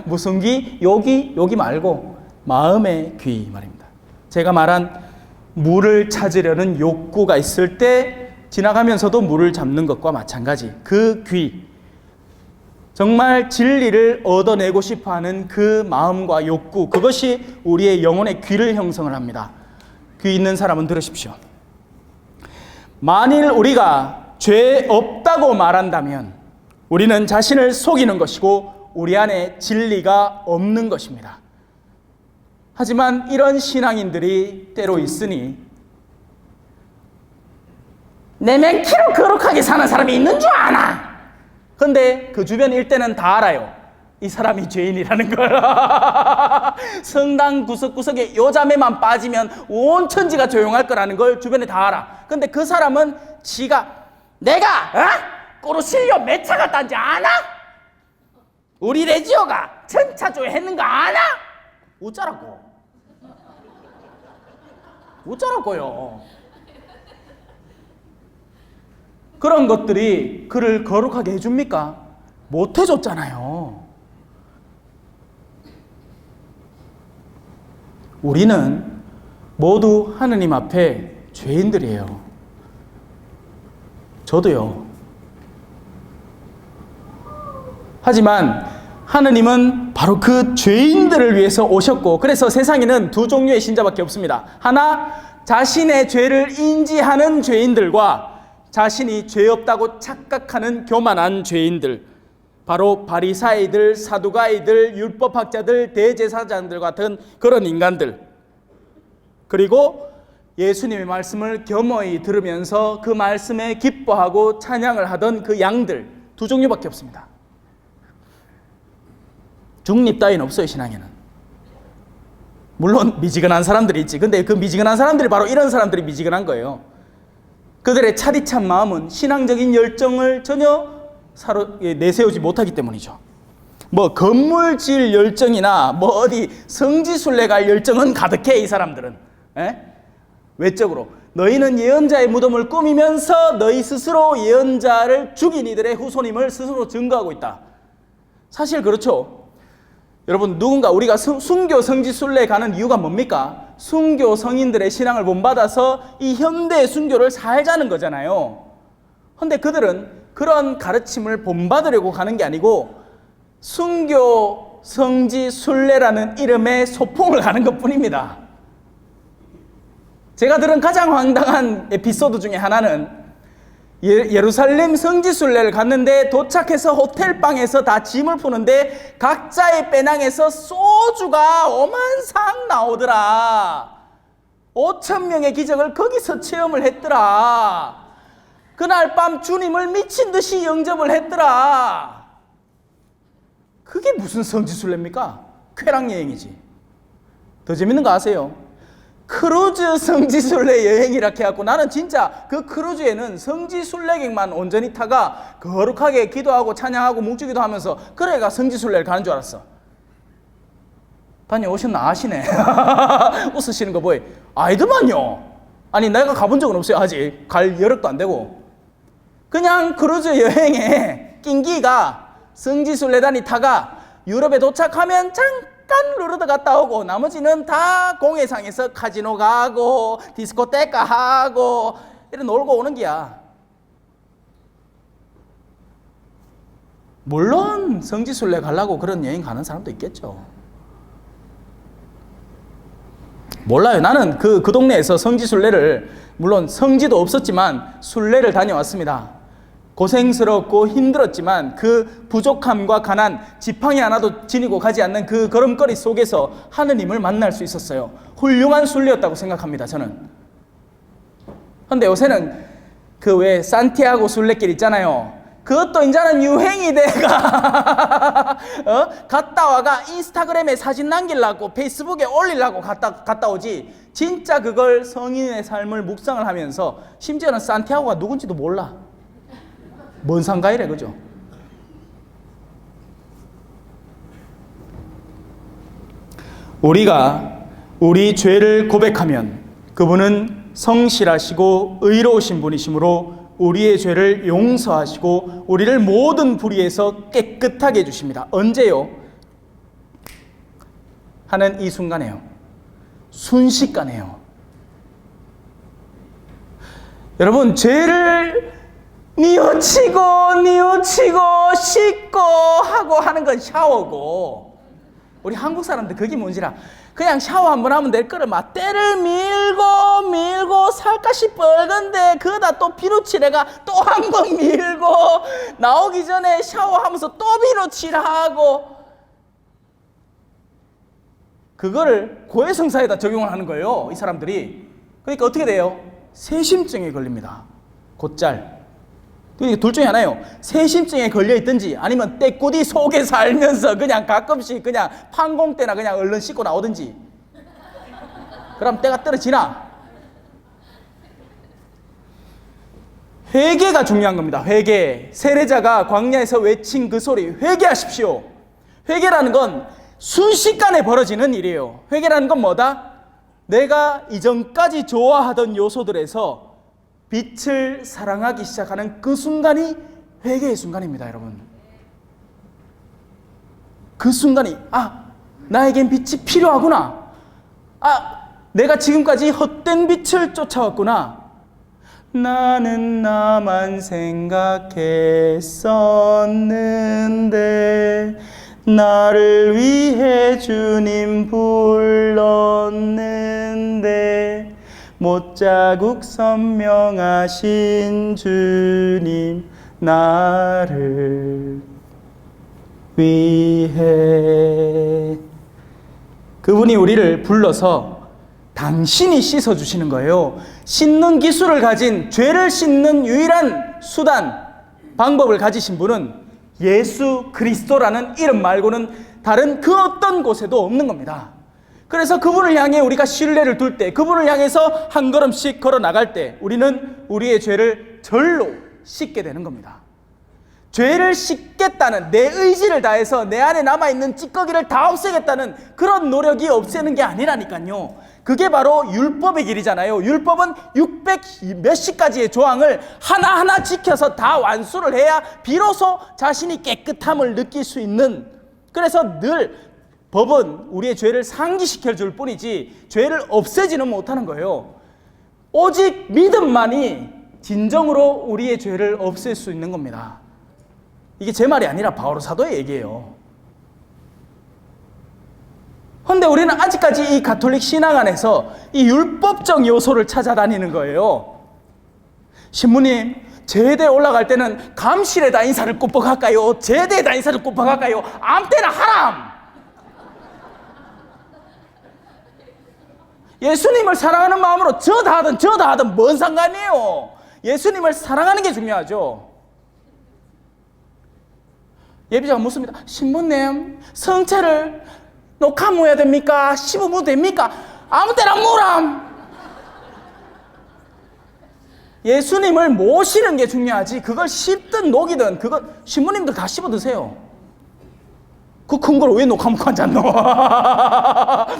무슨 귀? 여기 말고 마음의 귀 말입니다. 제가 말한 물을 찾으려는 욕구가 있을 때 지나가면서도 물을 잡는 것과 마찬가지. 그 귀, 정말 진리를 얻어내고 싶어하는 그 마음과 욕구, 그것이 우리의 영혼의 귀를 형성을 합니다. 귀 있는 사람은 들으십시오. 만일 우리가 죄 없다고 말한다면 우리는 자신을 속이는 것이고 우리 안에 진리가 없는 것입니다. 하지만 이런 신앙인들이 때로 있으니 내면 키로 거룩하게 사는 사람이 있는 줄 아나. 근데 그 주변 일대는 다 알아요. 이 사람이 죄인이라는 걸. 성당 구석구석에 요 자매만 빠지면 온 천지가 조용할 거라는 걸 주변에 다 알아. 근데 그 사람은 내가 꼬르실려 몇 차 갔다 온지 아나? 우리 레지오가 천차조회 했는 거 아나? 어쩌라고요. 그런 것들이 그를 거룩하게 해줍니까? 못 해줬잖아요. 우리는 모두 하느님 앞에 죄인들이에요. 저도요. 하지만 하느님은 바로 그 죄인들을 위해서 오셨고, 그래서 세상에는 두 종류의 신자밖에 없습니다. 하나, 자신의 죄를 인지하는 죄인들과 자신이 죄 없다고 착각하는 교만한 죄인들, 바로 바리사이들, 사두가이들, 율법학자들, 대제사장들 같은 그런 인간들, 그리고 예수님의 말씀을 겸허히 들으면서 그 말씀에 기뻐하고 찬양을 하던 그 양들, 두 종류밖에 없습니다. 중립 따위는 없어요, 신앙에는. 물론 미지근한 사람들이 있지. 근데 그 미지근한 사람들이 바로 이런 사람들이 미지근한 거예요. 그들의 차디찬 마음은 신앙적인 열정을 전혀 내세우지 못하기 때문이죠. 뭐 건물 지을 열정이나 뭐 어디 성지순례 갈 열정은 가득해, 이 사람들은. 외적으로 너희는 예언자의 무덤을 꾸미면서 너희 스스로 예언자를 죽인 이들의 후손임을 스스로 증거하고 있다. 사실 그렇죠. 여러분, 누군가 우리가 순교 성지순례 가는 이유가 뭡니까? 순교 성인들의 신앙을 본받아서 이 현대의 순교를 살자는 거잖아요. 그런데 그들은 그런 가르침을 본받으려고 가는 게 아니고 순교 성지순례라는 이름의 소풍을 가는 것뿐입니다. 제가 들은 가장 황당한 에피소드 중에 하나는 예루살렘 성지순례를 갔는데 도착해서 호텔방에서 다 짐을 푸는데 각자의 배낭에서 소주가 어만상 나오더라. 5,000명의 기적을 거기서 체험을 했더라. 그날 밤 주님을 미친 듯이 영접을 했더라. 그게 무슨 성지순례입니까? 쾌락여행이지. 더 재밌는 거 아세요? 크루즈 성지순례 여행이라 해갖고 나는 진짜 그 크루즈에는 성지순례객만 온전히 타가 거룩하게 기도하고 찬양하고 묵주기도 하면서 그래가 성지순례를 가는 줄 알았어. 다녀오셨나 아시네. 웃으시는 거 보이. 아이더만요. 아니 내가 가본 적은 없어요. 아직 갈 여력도 안 되고. 그냥 크루즈 여행에 낑기가 성지순례단이 타가 유럽에 도착하면 잠깐 루르드 갔다 오고 나머지는 다 공해상에서 카지노 가고 디스코테크 하고 이런 놀고 오는 기야. 물론 성지순례 가려고 그런 여행 가는 사람도 있겠죠. 몰라요. 나는 그 동네에서 성지순례를, 물론 성지도 없었지만 순례를 다녀왔습니다. 고생스럽고 힘들었지만 그 부족함과 가난, 지팡이 하나도 지니고 가지 않는 그 걸음걸이 속에서 하느님을 만날 수 있었어요. 훌륭한 순례였다고 생각합니다, 저는. 그런데 요새는 그 왜 산티아고 순례길 있잖아요. 그것도 이제는 유행이 돼가 갔다 와가 인스타그램에 사진 남기려고 페이스북에 올리려고 갔다 오지, 진짜 그걸 성인의 삶을 묵상을 하면서 심지어는 산티아고가 누군지도 몰라. 뭔 상가이래, 그죠? 우리가 우리 죄를 고백하면 그분은 성실하시고 의로우신 분이시므로 우리의 죄를 용서하시고 우리를 모든 불의에서 깨끗하게 해주십니다. 언제요? 하는 이 순간에요. 순식간에요. 여러분, 죄를 뉘우치고 씻고 하고 하는 건 샤워고, 우리 한국 사람들 그게 뭔지라 그냥 샤워 한번 하면 될 거를 막 때를 밀고 살갗이 뻘건데 그러다 또 비누칠해가 또 한 번 밀고 나오기 전에 샤워하면서 또 비누칠하고, 그거를 고해성사에다 적용을 하는 거예요, 이 사람들이. 그러니까 어떻게 돼요? 세심증에 걸립니다. 곧잘. 둘 중에 하나예요. 세심증에 걸려있든지 아니면 때꾸디 속에 살면서 그냥 가끔씩 그냥 판공 때나 그냥 얼른 씻고 나오든지. 그럼 때가 떨어지나? 회개가 중요한 겁니다. 회개. 세례자가 광야에서 외친 그 소리, 회개하십시오. 회개라는 건 순식간에 벌어지는 일이에요. 회개라는 건 뭐다? 내가 이전까지 좋아하던 요소들에서 빛을 사랑하기 시작하는 그 순간이 회개의 순간입니다, 여러분. 그 순간이, 나에겐 빛이 필요하구나. 내가 지금까지 헛된 빛을 쫓아왔구나. 나는 나만 생각했었는데 나를 위해 주님 불렀는데 못자국 선명하신 주님 나를 위해. 그분이 우리를 불러서 당신이 씻어주시는 거예요. 씻는 기술을 가진, 죄를 씻는 유일한 수단, 방법을 가지신 분은 예수 그리스도라는 이름 말고는 다른 그 어떤 곳에도 없는 겁니다. 그래서 그분을 향해 우리가 신뢰를 둘 때, 그분을 향해서 한 걸음씩 걸어 나갈 때 우리는 우리의 죄를 절로 씻게 되는 겁니다. 죄를 씻겠다는, 내 의지를 다해서 내 안에 남아있는 찌꺼기를 다 없애겠다는 그런 노력이 없애는 게 아니라니까요. 그게 바로 율법의 길이잖아요. 율법은 600 몇십 가지의 조항을 하나하나 지켜서 다 완수를 해야 비로소 자신이 깨끗함을 느낄 수 있는, 그래서 늘 법은 우리의 죄를 상기시켜 줄 뿐이지 죄를 없애지는 못하는 거예요. 오직 믿음만이 진정으로 우리의 죄를 없앨 수 있는 겁니다. 이게 제 말이 아니라 바오로 사도의 얘기예요. 그런데 우리는 아직까지 이 가톨릭 신앙 안에서 이 율법적 요소를 찾아다니는 거예요. 신부님, 제대에 올라갈 때는 감실에다 인사를 꼽박할까요? 제대에다 인사를 꼽박할까요? 아무 때나 하람! 예수님을 사랑하는 마음으로 저 다 하든 뭔 상관이에요? 예수님을 사랑하는 게 중요하죠. 예비자가 묻습니다. 신부님, 성체를 녹화 모여야 됩니까? 씹어도 됩니까? 아무 때나 모람. 예수님을 모시는 게 중요하지, 그걸 씹든 녹이든 그거 신부님들 다 씹어 드세요. 그 큰 걸 왜 녹화 먹고 앉았노?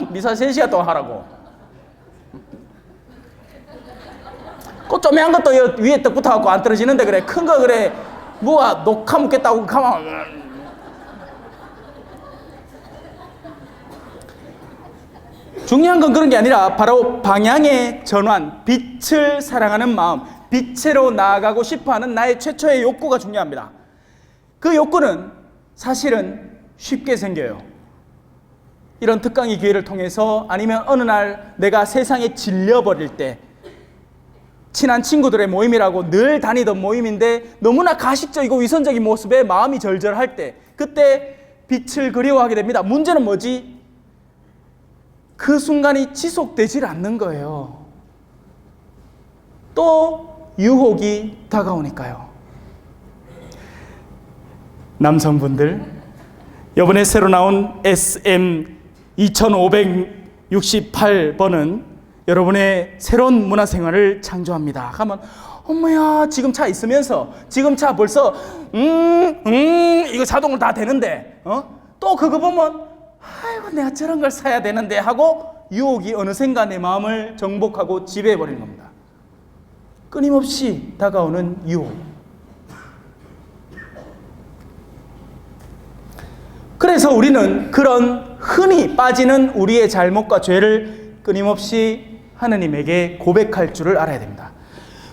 미사 3시간 동안 하라고. 그 쪼매한 것도 위에 떡 붙어갖고 안 떨어지는데 그래, 큰 거 그래 뭐가 녹화 먹겠다고 가만. 중요한 건 그런 게 아니라 바로 방향의 전환, 빛을 사랑하는 마음, 빛으로 나아가고 싶어하는 나의 최초의 욕구가 중요합니다. 그 욕구는 사실은 쉽게 생겨요. 이런 특강의 기회를 통해서, 아니면 어느 날 내가 세상에 질려버릴 때, 친한 친구들의 모임이라고 늘 다니던 모임인데 너무나 가식적이고 위선적인 모습에 마음이 절절할 때, 그때 빛을 그리워하게 됩니다. 문제는 뭐지? 그 순간이 지속되질 않는 거예요. 또 유혹이 다가오니까요. 남성분들, 이번에 새로 나온 SM 2568번은 여러분의 새로운 문화생활을 창조합니다. 하면 어머야, 지금 차 있으면서, 지금 차 벌써 이거 자동으로 다 되는데, 또 그거 보면 아이고 내가 저런 걸 사야 되는데 하고 유혹이 어느샌가 내 마음을 정복하고 지배해버리는 겁니다. 끊임없이 다가오는 유혹. 그래서 우리는 그런 흔히 빠지는 우리의 잘못과 죄를 끊임없이 하느님에게 고백할 줄을 알아야 됩니다.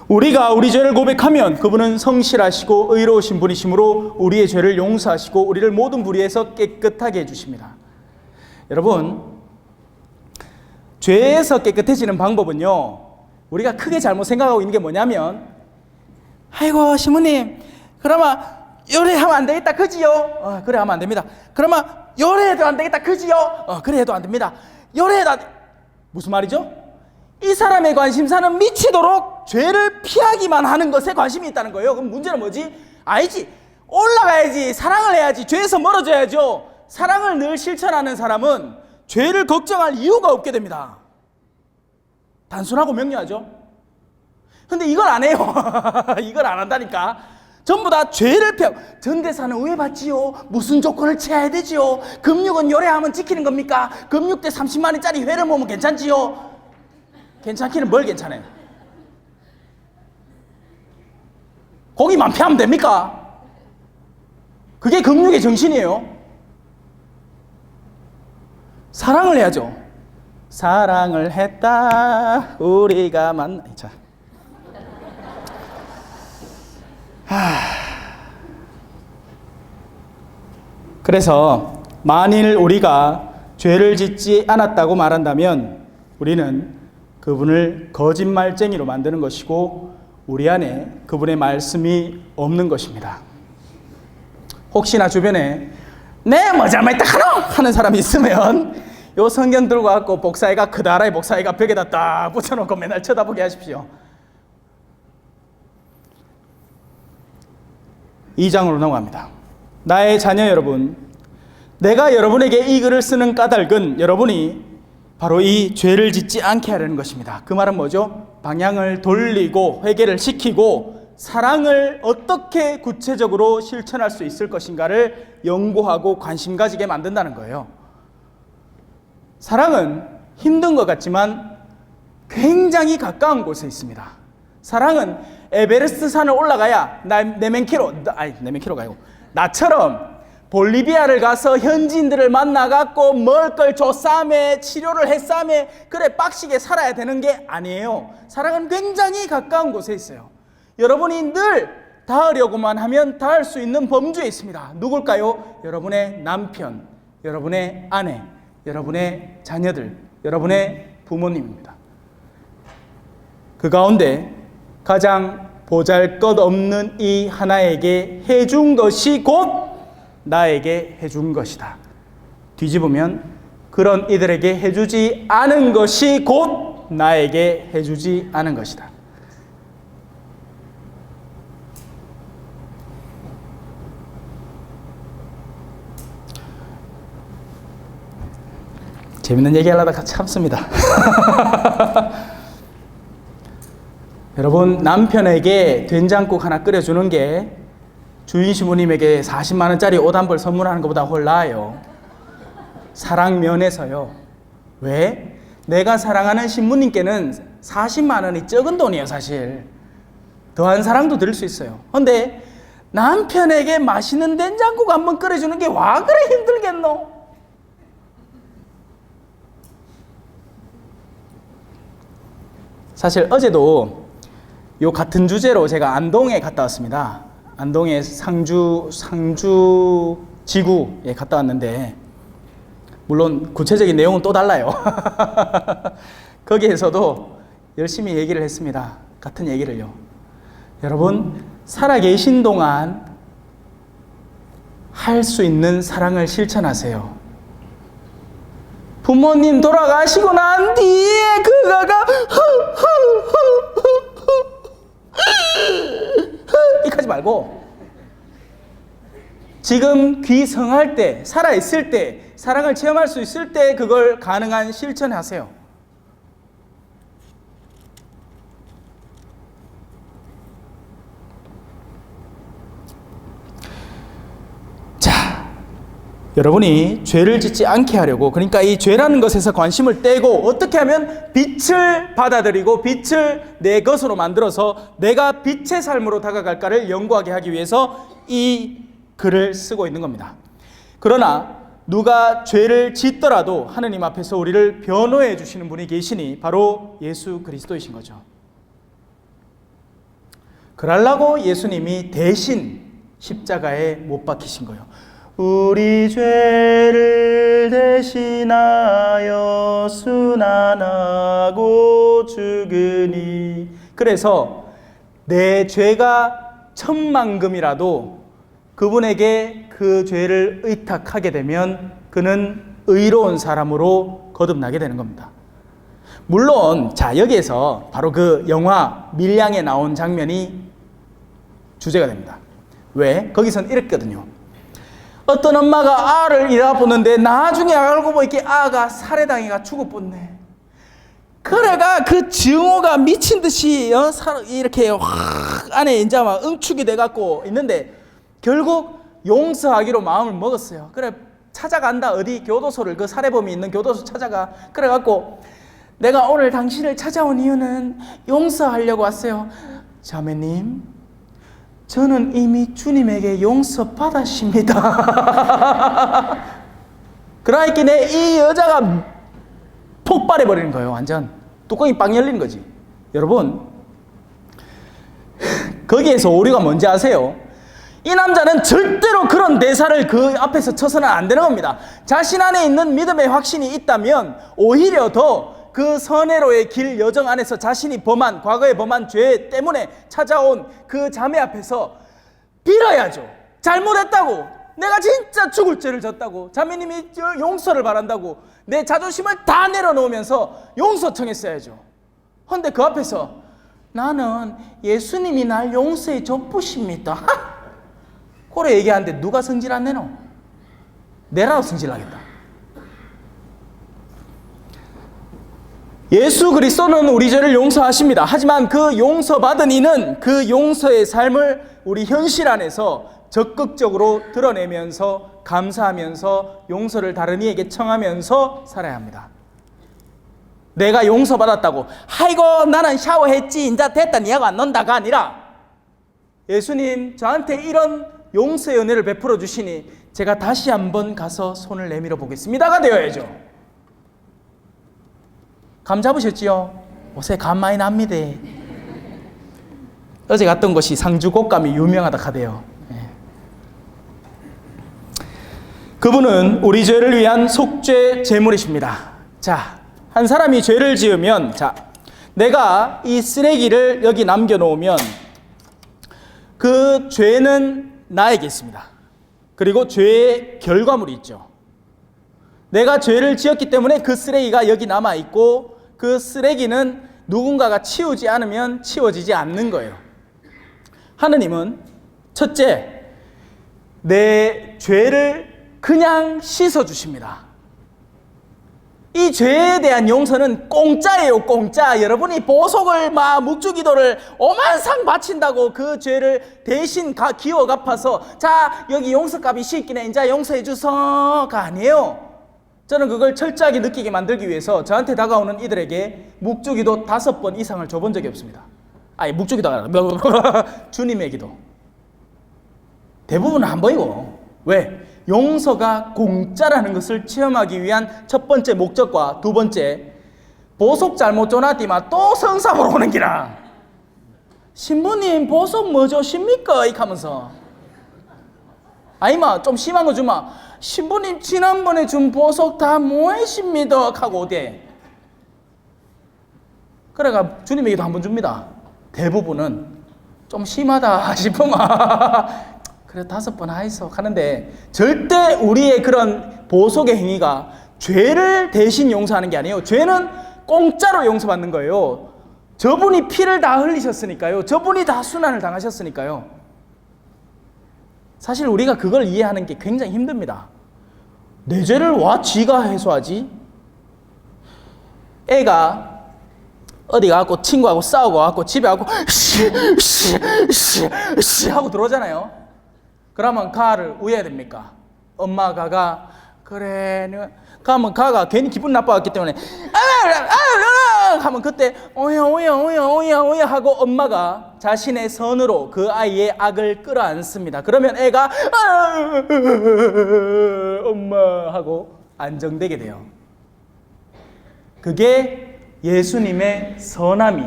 우리가 우리 죄를 고백하면 그분은 성실하시고 의로우신 분이시므로 우리의 죄를 용서하시고 우리를 모든 불의에서 깨끗하게 해주십니다. 여러분, 죄에서 깨끗해지는 방법은요, 우리가 크게 잘못 생각하고 있는 게 뭐냐면, 아이고 신부님, 그러면 요래하면 안 되겠다 그지요? 그래 하면 안 됩니다. 그러면 요래해도 안 되겠다 그지요? 그래 해도 안 됩니다. 요래해도 안 돼. 무슨 말이죠? 이 사람의 관심사는 미치도록 죄를 피하기만 하는 것에 관심이 있다는 거예요. 그럼 문제는 뭐지? 아니지, 올라가야지, 사랑을 해야지, 죄에서 멀어져야죠. 사랑을 늘 실천하는 사람은 죄를 걱정할 이유가 없게 됩니다. 단순하고 명료하죠. 근데 이걸 안 해요. 이걸 안 한다니까. 전부 다 죄를 피하고, 전대사는 왜 받지요? 무슨 조건을 취해야 되지요? 금육은 요래하면 지키는 겁니까? 금육 때 30만 원짜리 회를 먹으면 괜찮지요? 괜찮기는 뭘 괜찮아요? 고기만 피하면 됩니까? 그게 금육의 정신이에요. 사랑을 해야죠. 사랑을 했다 우리가 만나. 자, 그래서 만일 우리가 죄를 짓지 않았다고 말한다면 우리는 그분을 거짓말쟁이로 만드는 것이고 우리 안에 그분의 말씀이 없는 것입니다. 혹시나 주변에 내 뭐 잘못했다 하는 사람이 있으면 요 성경 들고 갖고 복사해가, 그다라의 복사해가 벽에다 딱 붙여놓고 맨날 쳐다보게 하십시오. 2장으로 넘어갑니다. 나의 자녀 여러분, 내가 여러분에게 이 글을 쓰는 까닭은 여러분이 바로 이 죄를 짓지 않게 하려는 것입니다. 그 말은 뭐죠? 방향을 돌리고 회개를 시키고 사랑을 어떻게 구체적으로 실천할 수 있을 것인가를 연구하고 관심 가지게 만든다는 거예요. 사랑은 힘든 것 같지만 굉장히 가까운 곳에 있습니다. 사랑은 에베레스트 산을 올라가야 네멘키로가 아니고 나처럼 볼리비아를 가서 현지인들을 만나갖고 먹을 걸 줬싸매 치료를 했싸매 그래 빡시게 살아야 되는 게 아니에요. 사랑은 굉장히 가까운 곳에 있어요. 여러분이 늘 닿으려고만 하면 닿을 수 있는 범주에 있습니다. 누굴까요? 여러분의 남편, 여러분의 아내, 여러분의 자녀들, 여러분의 부모님입니다. 그 가운데 가장 보잘것없는 이 하나에게 해준 것이 곧 나에게 해준 것이다. 뒤집으면 그런 이들에게 해주지 않은 것이 곧 나에게 해주지 않은 것이다. 재밌는 얘기 하려다가 참습니다. 여러분, 남편에게 된장국 하나 끓여주는 게 주인 시부님에게 40만 원짜리 옷 한 벌 선물하는 것보다 훨 나아요. 사랑 면에서요. 왜? 내가 사랑하는 신부님께는 40만 원이 적은 돈이에요, 사실. 더한 사랑도 드릴 수 있어요. 그런데 남편에게 맛있는 된장국 한 번 끓여주는 게 와 그래 힘들겠노? 사실 어제도 요 같은 주제로 제가 안동에 갔다 왔습니다. 안동의 상주 지구에 갔다 왔는데 물론 구체적인 내용은 또 달라요. 거기에서도 열심히 얘기를 했습니다. 같은 얘기를요. 여러분, 살아계신 동안 할 수 있는 사랑을 실천하세요. 부모님 돌아가시고 난 뒤에 그가가 이렇게 하지 말고 지금 귀성할 때, 살아있을 때, 사랑을 체험할 수 있을 때 그걸 가능한 실천하세요. 자, 여러분이 죄를 짓지 않게 하려고, 그러니까 이 죄라는 것에서 관심을 떼고 어떻게 하면 빛을 받아들이고 빛을 내 것으로 만들어서 내가 빛의 삶으로 다가갈까를 연구하게 하기 위해서 이 글을 쓰고 있는 겁니다. 그러나 누가 죄를 짓더라도 하느님 앞에서 우리를 변호해 주시는 분이 계시니 바로 예수 그리스도이신 거죠. 그러려고 예수님이 대신 십자가에 못 박히신 거예요. 우리 죄를 대신하여 순환하고 죽으니. 그래서 내 죄가 천만금이라도 그분에게 그 죄를 의탁하게 되면 그는 의로운 사람으로 거듭나게 되는 겁니다. 물론 자, 여기에서 바로 그 영화 밀양에 나온 장면이 주제가 됩니다. 왜? 거기선 이랬거든요. 어떤 엄마가 아를 잃어보는데 나중에 알고 보니까 아가 살해당해가 죽어버렸네. 그래가 그 증오가 미친 듯이 이렇게 확 안에 이제 막 응축이 돼갖고 있는데 결국 용서하기로 마음을 먹었어요. 그래 찾아간다. 어디 교도소를, 그 살해범이 있는 교도소 찾아가. 그래갖고 내가 오늘 당신을 찾아온 이유는 용서하려고 왔어요. 자매님, 저는 이미 주님에게 용서받았습니다. 그러니까 이 여자가 폭발해버리는 거예요. 완전 뚜껑이 빵 열리는 거지. 여러분, 거기에서 오류가 뭔지 아세요? 이 남자는 절대로 그런 대사를 그 앞에서 쳐서는 안 되는 겁니다. 자신 안에 있는 믿음의 확신이 있다면 오히려 더 그 선회로의 길 여정 안에서 자신이 과거에 범한 죄 때문에 찾아온 그 자매 앞에서 빌어야죠. 잘못했다고, 내가 진짜 죽을 죄를 졌다고, 자매님이 용서를 바란다고 내 자존심을 다 내려놓으면서 용서 청했어야죠. 그런데 그 앞에서 나는 예수님이 날 용서해 줬부십니다. 그래 얘기하는데 누가 성질 안 내노? 내라도 성질나겠다. 예수 그리스도는 우리 죄를 용서하십니다. 하지만 그 용서받은 이는 그 용서의 삶을 우리 현실 안에서 적극적으로 드러내면서 감사하면서 용서를 다른 이에게 청하면서 살아야 합니다. 내가 용서받았다고 아이고 나는 샤워했지 인자 됐다 니하고 안 논다가 아니라 예수님 저한테 이런 용서의 은혜를 베풀어 주시니 제가 다시 한번 가서 손을 내밀어 보겠습니다가 되어야죠. 감 잡으셨지요? 요새 감 많이 납니다. 어제 갔던 곳이 상주 곶감이 유명하다 하대요. 그분은 우리 죄를 위한 속죄 제물이십니다. 자, 한 사람이 죄를 지으면, 자, 내가 이 쓰레기를 여기 남겨놓으면 그 죄는 나에게 있습니다. 그리고 죄의 결과물이 있죠. 내가 죄를 지었기 때문에 그 쓰레기가 여기 남아있고 그 쓰레기는 누군가가 치우지 않으면 치워지지 않는 거예요. 하느님은 첫째, 내 죄를 그냥 씻어주십니다. 이 죄에 대한 용서는 공짜예요, 공짜. 여러분이 보석을 묵주기도를 오만상 바친다고 그 죄를 대신 기어 갚아서 자 여기 용서값이 씻기네 이제 용서해 주소가 아니에요. 저는 그걸 철저하게 느끼게 만들기 위해서 저한테 다가오는 이들에게 묵주기도 5번 이상을 줘본 적이 없습니다. 아니 묵주기도가 아니라 주님의 기도. 대부분은 한 번이고. 왜? 용서가 공짜라는 것을 체험하기 위한 첫 번째 목적과 두 번째, 보석 잘못 줘놨디만 또 성삼으로 오는 기라. 신부님 보석 뭐 주십니까? 이렇게 하면서 아니마 좀 심한 거 주마 신부님 지난번에 준 보석 다 뭐했습니다 하고 오대. 그래가 주님에게도 한 번 줍니다. 대부분은 좀 심하다 싶으면 그래 5번 하이소 하는데 절대 우리의 그런 보석의 행위가 죄를 대신 용서하는 게 아니에요. 죄는 공짜로 용서받는 거예요. 저분이 피를 다 흘리셨으니까요. 저분이 다 순환을 당하셨으니까요. 사실 우리가 그걸 이해하는 게 굉장히 힘듭니다. 내 죄를 와 지가 해소하지? 애가 어디 가고 친구하고 싸우고 와갖고 집에 가고 씨 하고 들어오잖아요. 그러면 가를 우애야 됩니까? 엄마가 그래 가면 가가 괜히 기분 나빠했기 때문에 하면 그때 오야 하고 엄마가 자신의 선으로 그 아이의 악을 끌어안습니다. 그러면 애가 엄마 하고 안정되게 돼요. 그게 예수님의 선함이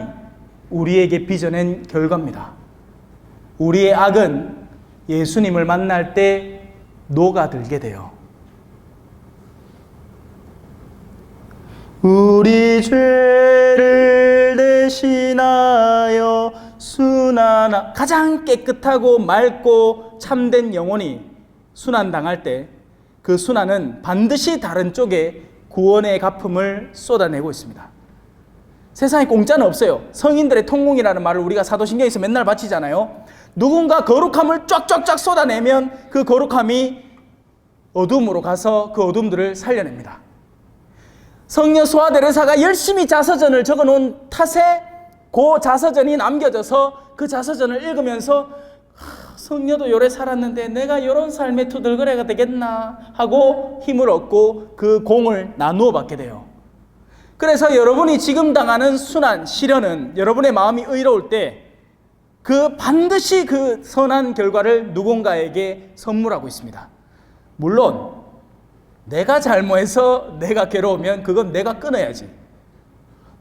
우리에게 빚어낸 결과입니다. 우리의 악은 예수님을 만날 때 녹아들게 돼요. 우리 죄를 대신하여 순환하 가장 깨끗하고 맑고 참된 영혼이 순환당할 때 그 순환은 반드시 다른 쪽에 구원의 갚음을 쏟아내고 있습니다. 세상에 공짜는 없어요. 성인들의 통공이라는 말을 우리가 사도신경에서 맨날 바치잖아요. 누군가 거룩함을 쫙쫙쫙 쏟아내면 그 거룩함이 어둠으로 가서 그 어둠들을 살려냅니다. 성녀 소아 데레사가 열심히 자서전을 적어놓은 탓에 그 자서전이 남겨져서 그 자서전을 읽으면서 성녀도 요래 살았는데 내가 이런 삶의 투덜거래가 되겠나 하고 힘을 얻고 그 공을 나누어 받게 돼요. 그래서 여러분이 지금 당하는 순환, 시련은 여러분의 마음이 의로울 때 그 반드시 그 선한 결과를 누군가에게 선물하고 있습니다. 물론 내가 잘못해서 내가 괴로우면 그건 내가 끊어야지.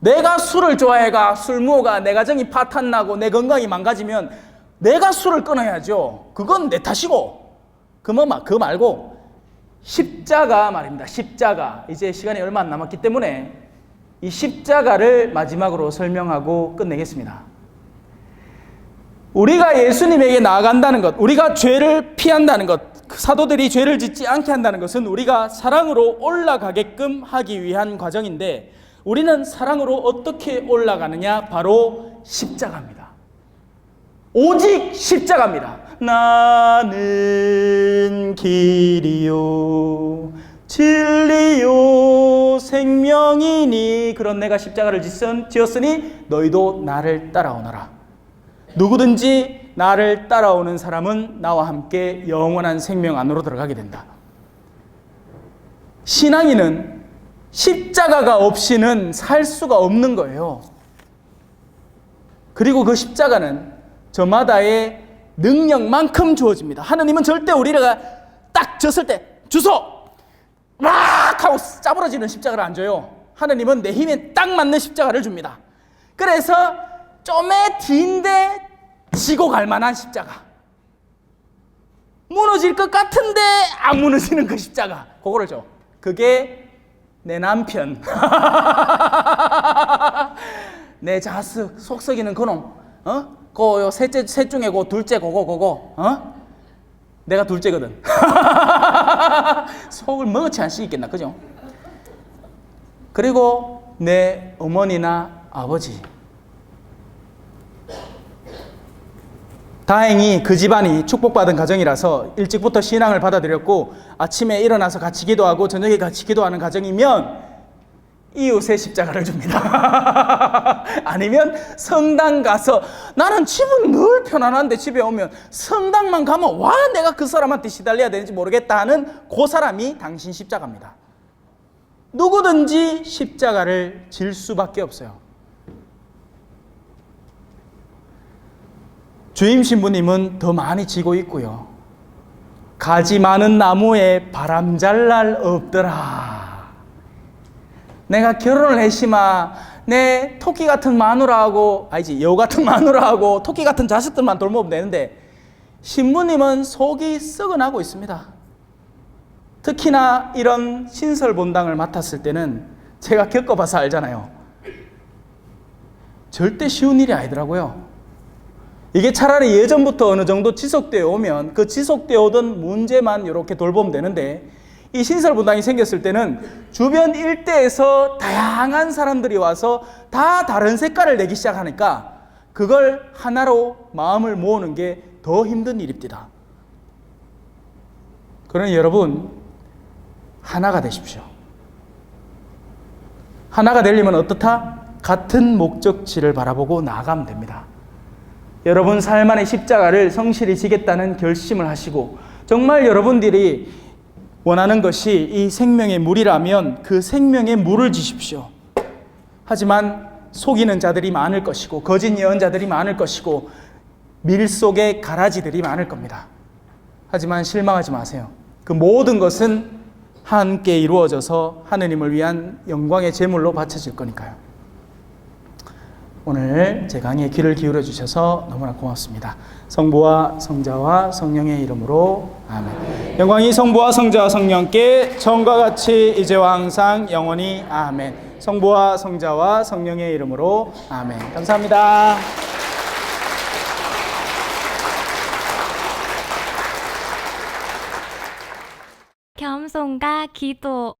내가 술을 좋아해가 술 무어가 내 가정이 파탄나고 내 건강이 망가지면 내가 술을 끊어야죠. 그건 내 탓이고. 그거 말고 십자가 말입니다. 십자가. 이제 시간이 얼마 안 남았기 때문에 이 십자가를 마지막으로 설명하고 끝내겠습니다. 우리가 예수님에게 나아간다는 것, 우리가 죄를 피한다는 것, 사도들이 죄를 짓지 않게 한다는 것은 우리가 사랑으로 올라가게끔 하기 위한 과정인데 우리는 사랑으로 어떻게 올라가느냐? 바로 십자가입니다. 오직 십자가입니다. 나는 길이요 진리요 생명이니 그런 내가 십자가를 지었으니 너희도 나를 따라오너라. 누구든지 나를 따라오는 사람은 나와 함께 영원한 생명 안으로 들어가게 된다. 신앙인은 십자가가 없이는 살 수가 없는 거예요. 그리고 그 십자가는 저마다의 능력만큼 주어집니다. 하느님은 절대 우리가 딱 졌을 때 주소! 막 하고 짜부러지는 십자가를 안 줘요. 하느님은 내 힘에 딱 맞는 십자가를 줍니다. 그래서 좀에 뒤인데 지고 갈 만한 십자가. 무너질 것 같은데 안 무너지는 그 십자가. 그거를 줘. 그게 내 남편. 내 자식, 속 썩이는 그놈. 그 셋 중에 그 둘째 그거. 내가 둘째거든. 속을 먹었지 않으시겠나, 그죠? 그리고 내 어머니나 아버지. 다행히 그 집안이 축복받은 가정이라서 일찍부터 신앙을 받아들였고 아침에 일어나서 같이 기도하고 저녁에 같이 기도하는 가정이면 이웃의 십자가를 줍니다. 아니면 성당 가서 나는 집은 늘 편안한데 집에 오면 성당만 가면 와 내가 그 사람한테 시달려야 되는지 모르겠다 하는 그 사람이 당신 십자가입니다. 누구든지 십자가를 질 수밖에 없어요. 주임 신부님은 더 많이 지고 있고요. 가지 많은 나무에 바람 잘 날 없더라. 내가 결혼을 했지만 내 토끼 같은 마누라하고 아니지 여우 같은 마누라하고 토끼 같은 자식들만 돌보면 되는데 신부님은 속이 썩어나고 있습니다. 특히나 이런 신설 본당을 맡았을 때는 제가 겪어봐서 알잖아요. 절대 쉬운 일이 아니더라고요. 이게 차라리 예전부터 어느 정도 지속되어 오면 그 지속되어 오던 문제만 이렇게 돌보면 되는데 이 신설분당이 생겼을 때는 주변 일대에서 다양한 사람들이 와서 다 다른 색깔을 내기 시작하니까 그걸 하나로 마음을 모으는 게 더 힘든 일입니다. 그러니 여러분 하나가 되십시오. 하나가 되려면 어떻다? 같은 목적지를 바라보고 나아가면 됩니다. 여러분 삶 안의 십자가를 성실히 지겠다는 결심을 하시고 정말 여러분들이 원하는 것이 이 생명의 물이라면 그 생명의 물을 지십시오. 하지만 속이는 자들이 많을 것이고 거짓 예언자들이 많을 것이고 밀 속에 가라지들이 많을 겁니다. 하지만 실망하지 마세요. 그 모든 것은 함께 이루어져서 하느님을 위한 영광의 제물로 바쳐질 거니까요. 오늘 제 강의에 귀를 기울여 주셔서 너무나 고맙습니다. 성부와 성자와 성령의 이름으로 아멘. 영광이 성부와 성자와 성령께 처음과 같이 이제와 항상 영원히 아멘. 성부와 성자와 성령의 이름으로 아멘. 감사합니다. 겸손과 기도